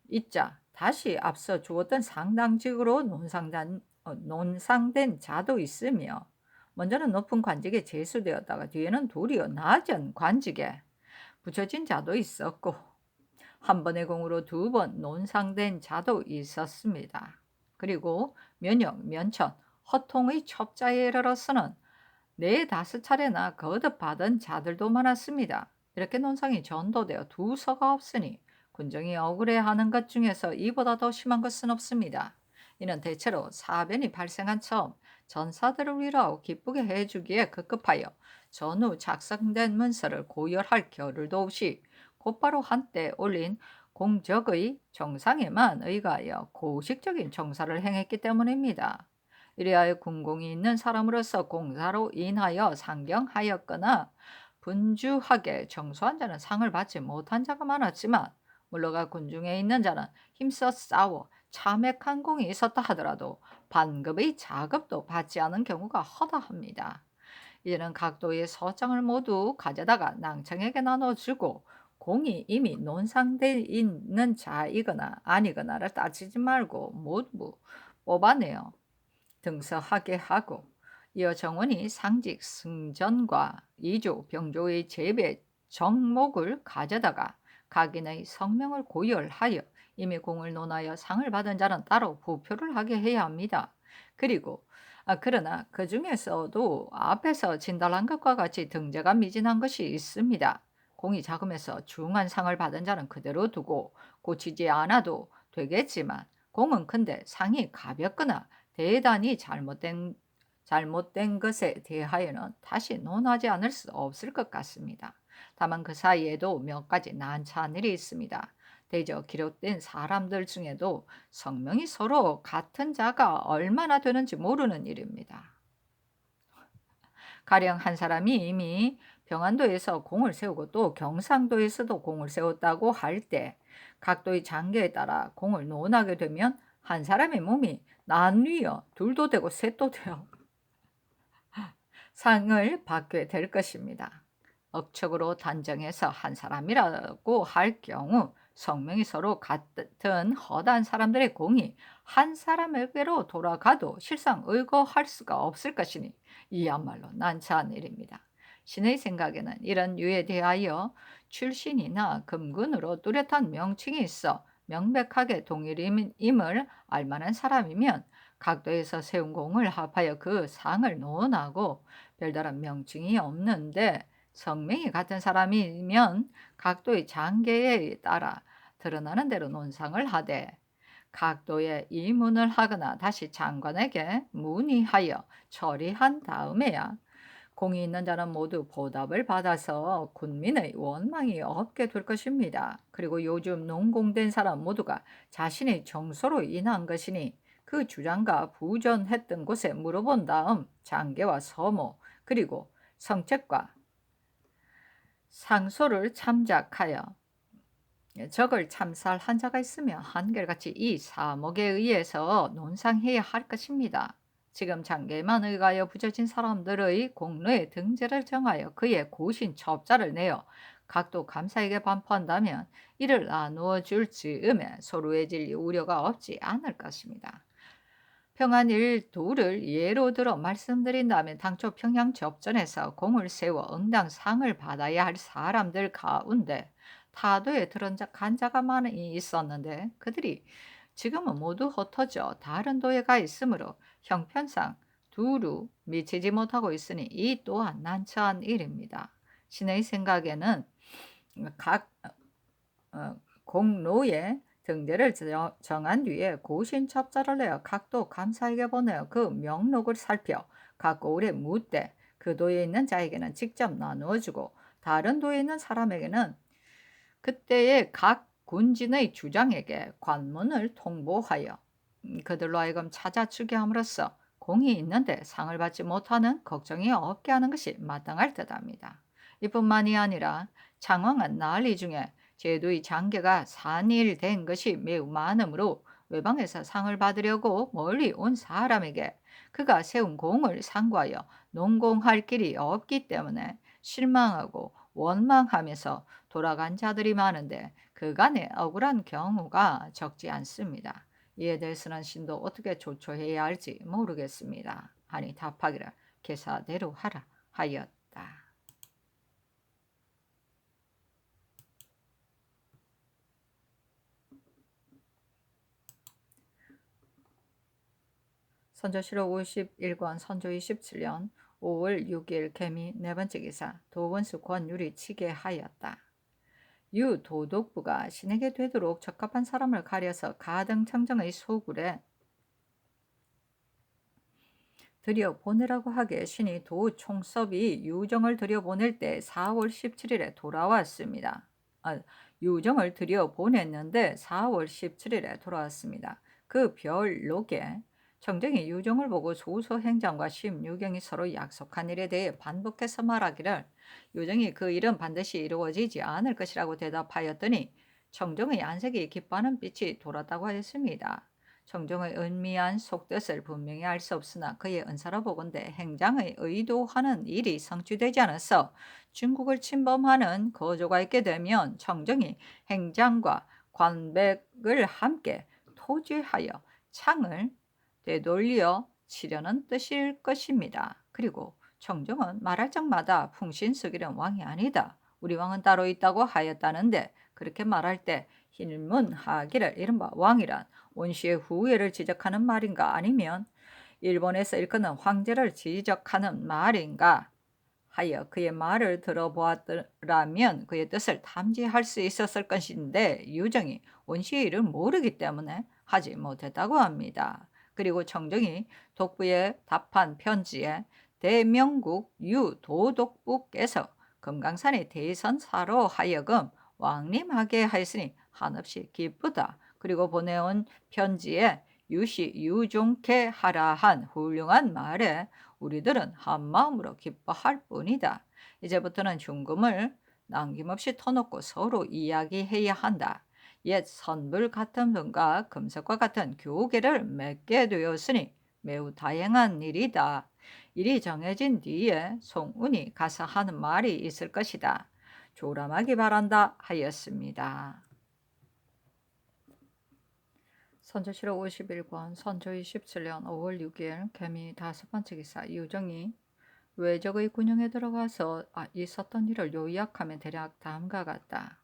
Speaker 1: 있자 다시 앞서 주었던 상당직으로 논상된 자도 있으며 먼저는 높은 관직에 제수되었다가 뒤에는 도리어 낮은 관직에 붙여진 자도 있었고 한 번의 공으로 두 번 논상된 자도 있었습니다. 그리고 면역, 면천, 허통의 첩자에 이르러서는 4-5차례나 거듭받은 자들도 많았습니다. 이렇게 논상이 전도되어 두서가 없으니 군정이 억울해하는 것 중에서 이보다 더 심한 것은 없습니다. 이는 대체로 사변이 발생한 처음 전사들을 위로하고 기쁘게 해주기에 급급하여 전후 작성된 문서를 고열할 겨를도 없이 곧바로 한때 올린 공적의 정상에만 의거하여 고식적인 정사를 행했기 때문입니다. 이리하여 군공이 있는 사람으로서 공사로 인하여 상경하였거나 분주하게 정수한 자는 상을 받지 못한 자가 많았지만 물러가 군중에 있는 자는 힘써 싸워 참액한 공이 있었다 하더라도 반급의 자급도 받지 않은 경우가 허다합니다. 이제는 각도의 서장을 모두 가져다가 낭청에게 나눠주고 공이 이미 논상돼 있는 자이거나 아니거나를 따지지 말고 모두 뽑아내어 등서하게 하고 이어 정원이 상직 승전과 이조 병조의 재배 정목을 가져다가 각인의 성명을 고열하여 이미 공을 논하여 상을 받은 자는 따로 부표를 하게 해야 합니다. 그리고 그러나 그 중에서도 앞에서 진달한 것과 같이 등재가 미진한 것이 있습니다. 공이 작음에서 중한 상을 받은 자는 그대로 두고 고치지 않아도 되겠지만 공은 큰데 상이 가볍거나 대단히 잘못된 것에 대하여는 다시 논하지 않을 수 없을 것 같습니다. 다만 그 사이에도 몇 가지 난처한 일이 있습니다. 대저 기록된 사람들 중에도 성명이 서로 같은 자가 얼마나 되는지 모르는 일입니다. 가령 한 사람이 이미 병안도에서 공을 세우고 또 경상도에서도 공을 세웠다고 할 때 각도의 장계에 따라 공을 논하게 되면 한 사람의 몸이 나뉘어 둘도 되고 셋도 되어 상을 받게 될 것입니다. 억척으로 단정해서 한 사람이라고 할 경우 성명이 서로 같은 허다한 사람들의 공이 한 사람에게로 돌아가도 실상 의거할 수가 없을 것이니 이야말로 난처한 일입니다. 신의 생각에는 이런 유에 대하여 출신이나 금근으로 뚜렷한 명칭이 있어 명백하게 동일임을 알만한 사람이면 각도에서 세운 공을 합하여 그 상을 논하고 별다른 명칭이 없는데 성명이 같은 사람이면 각도의 장계에 따라 드러나는 대로 논상을 하되 각도에 이문을 하거나 다시 장관에게 문의하여 처리한 다음에야 공이 있는 자는 모두 보답을 받아서 군민의 원망이 없게 될 것입니다. 그리고 요즘 농공된 사람 모두가 자신의 정서로 인한 것이니 그 주장과 부전했던 곳에 물어본 다음 장계와 서모 그리고 성책과 상소를 참작하여 적을 참살한 자가 있으면 한결같이 이 사목에 의해서 논상해야 할 것입니다. 지금 장계만 의하여 붙여진 사람들의 공로의 등재를 정하여 그의 고신 첩자를 내어 각도 감사에게 반포한다면 이를 나누어 줄 즈음에 소루해질 우려가 없지 않을 것입니다. 평안 일도를 예로 들어 말씀드린다면 당초 평양 접전에서 공을 세워 응당 상을 받아야 할 사람들 가운데 타도에 들어간 자가 많이 있었는데 그들이 지금은 모두 흩어져 다른 도에 가 있으므로 형편상 두루 미치지 못하고 있으니 이 또한 난처한 일입니다. 신의 생각에는 각 공로의 등대를 정한 뒤에 고신 첩자를 내어 각도 감사에게 보내어 그 명록을 살펴 각 고을에 묻되 그 도에 있는 자에게는 직접 나누어주고 다른 도에 있는 사람에게는 그때의 각 군진의 주장에게 관문을 통보하여 그들로 하여금 찾아주게 함으로써 공이 있는데 상을 받지 못하는 걱정이 없게 하는 것이 마땅할 듯합니다. 이뿐만이 아니라 창왕은 난리 중에 제도의 장계가 산일된 것이 매우 많으므로 외방에서 상을 받으려고 멀리 온 사람에게 그가 세운 공을 상고하여 논공할 길이 없기 때문에 실망하고 원망하면서 돌아간 자들이 많은데 그간의 억울한 경우가 적지 않습니다. 이에 대해서는 신도 어떻게 조처해야 할지 모르겠습니다. 하니 답하기를 계사대로 하라 하였다. 선조실록 51권 선조 27년 5월 6일 개미 네 번째 기사 도원수 권율이 치게 하였다. 유 도독부가 신에게 되도록 적합한 사람을 가려서 가등청정의 소굴에 들여보내라고 하게 신이 도 총섭이 유정을 들여보낼 때 4월 17일에 돌아왔습니다. 유정을 들여보냈는데 4월 17일에 돌아왔습니다. 그 별록에 청정이 유정을 보고 조서 행장과 심유경이 서로 약속한 일에 대해 반복해서 말하기를 유정이 그 일은 반드시 이루어지지 않을 것이라고 대답하였더니 청정의 안색이 기뻐하는 빛이 돌았다고 하였습니다. 청정의 은미한 속뜻을 분명히 알 수 없으나 그의 은사로 보건대 행장의 의도하는 일이 성취되지 않아서 중국을 침범하는 거조가 있게 되면 청정이 행장과 관백을 함께 토지하여 창을 되돌려 치려는 뜻일 것입니다. 그리고 청정은 말할 적마다 풍신수길은 왕이 아니다. 우리 왕은 따로 있다고 하였다는데 그렇게 말할 때 힐문하기를 이른바 왕이란 원시의 후예를 지적하는 말인가 아니면 일본에서 일컫는 황제를 지적하는 말인가 하여 그의 말을 들어보았더라면 그의 뜻을 탐지할 수 있었을 것인데 유정이 원시의 일을 모르기 때문에 하지 못했다고 합니다. 그리고 청정이 독부에 답한 편지에 대명국 유도독부께서 금강산의 대선사로 하여금 왕림하게 하였으니 한없이 기쁘다. 그리고 보내온 편지에 유시 유종케 하라 한 훌륭한 말에 우리들은 한마음으로 기뻐할 뿐이다. 이제부터는 중금을 남김없이 터놓고 서로 이야기해야 한다. 옛 선불 같은 분과 금석과 같은 교계를 맺게 되었으니 매우 다행한 일이다. 일이 정해진 뒤에 송운이 가서 하는 말이 있을 것이다. 조람하기 바란다 하였습니다. 선조실록 51권 선조 27년 5월 6일 개미 다섯 번째 기사 유정이 외적의 군영에 들어가서 있었던 일을 요약하면 대략 다음과 같다.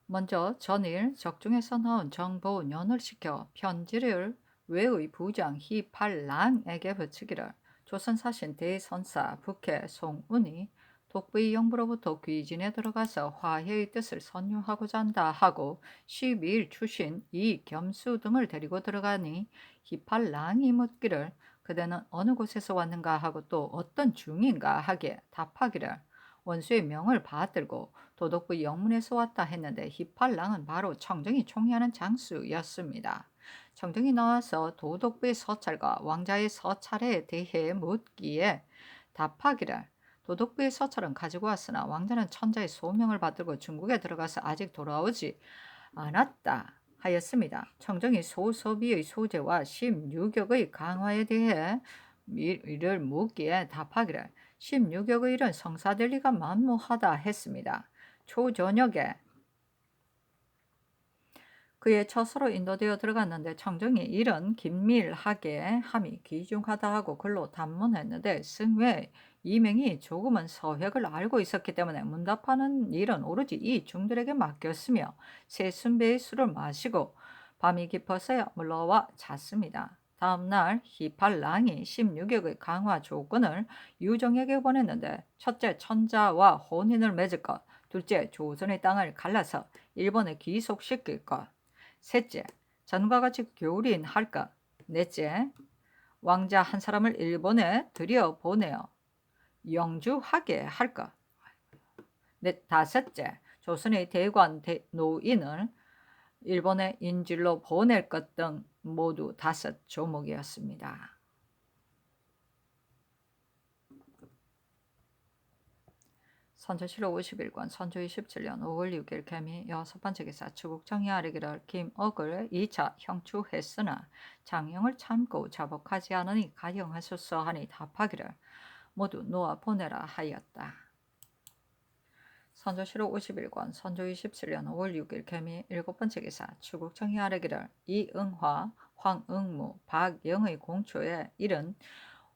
Speaker 1: 먼저 전일 적중에서 나온 정보 연을 시켜 편지를 외의 부장 희팔랑에게 붙이기를 조선사신 대선사 북해 송운이 독부의 영부로부터 귀진에 들어가서 화해의 뜻을 선유하고자 한다 하고 12일 추신 이겸수 등을 데리고 들어가니 희팔랑이 묻기를 그대는 어느 곳에서 왔는가 하고 또 어떤 중인가 하기에 답하기를 원수의 명을 받들고 도독부 영문에서 왔다 했는데 희팔랑은 바로 청정이 총리하는 장수였습니다. 청정이 나와서 도독부의 서찰과 왕자의 서찰에 대해 묻기에 답하기를 도독부의 서찰은 가지고 왔으나 왕자는 천자의 소명을 받들고 중국에 들어가서 아직 돌아오지 않았다 하였습니다. 청정이 소서비의 소재와 심유격의 강화에 대해 이를 묻기에 답하기를 심유격의 일은 성사될 리가 만무하다 했습니다. 초저녁에 그의 처소로 인도되어 들어갔는데 청정이 일은 긴밀하게 함이 귀중하다 하고 글로 단문했는데 승외 이명이 조금은 서획을 알고 있었기 때문에 문답하는 일은 오로지 이 중들에게 맡겼으며 세순배의 술을 마시고 밤이 깊어서야 물러와 잤습니다. 다음날 희팔랑이 16역의 강화 조건을 유정에게 보냈는데 첫째 천자와 혼인을 맺을 것, 둘째 조선의 땅을 갈라서 일본에 귀속시킬 것, 셋째 전과 같이 교린할 것, 넷째, 왕자 한 사람을 일본에 들여보내어 영주하게 할 것. 다섯째, 조선의 대관 노인을 일본에 인질로 보낼 것 등 모두 5조목이었습니다. 선조실록 51권 선조 27년 5월 6일 개미 6번째 기사 추국정이 아래기를 김억을 2차 형추했으나 장영을 참고 자복하지 않으니 가영하소서 하니 답하기를 모두 놓아 보내라 하였다. 선조실록 51권 선조 27년 5월 6일 개미 7번째 기사 추국정이 아래기를 이응화, 황응무, 박영의 공초에 이른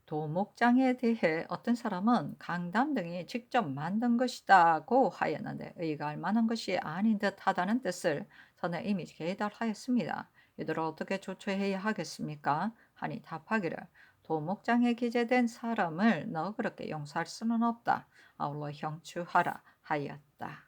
Speaker 1: 도목장에 대해 어떤 사람은 강담 등이 직접 만든 것이다고 하였는데 의가 알만한 것이 아닌 듯 하다는 뜻을 전에 이미 계달하였습니다. 이들을 어떻게 조처해야 하겠습니까? 하니 답하기를 도목장에 기재된 사람을 너 그렇게 용서할 수는 없다. 아울러 형추하라 하였다.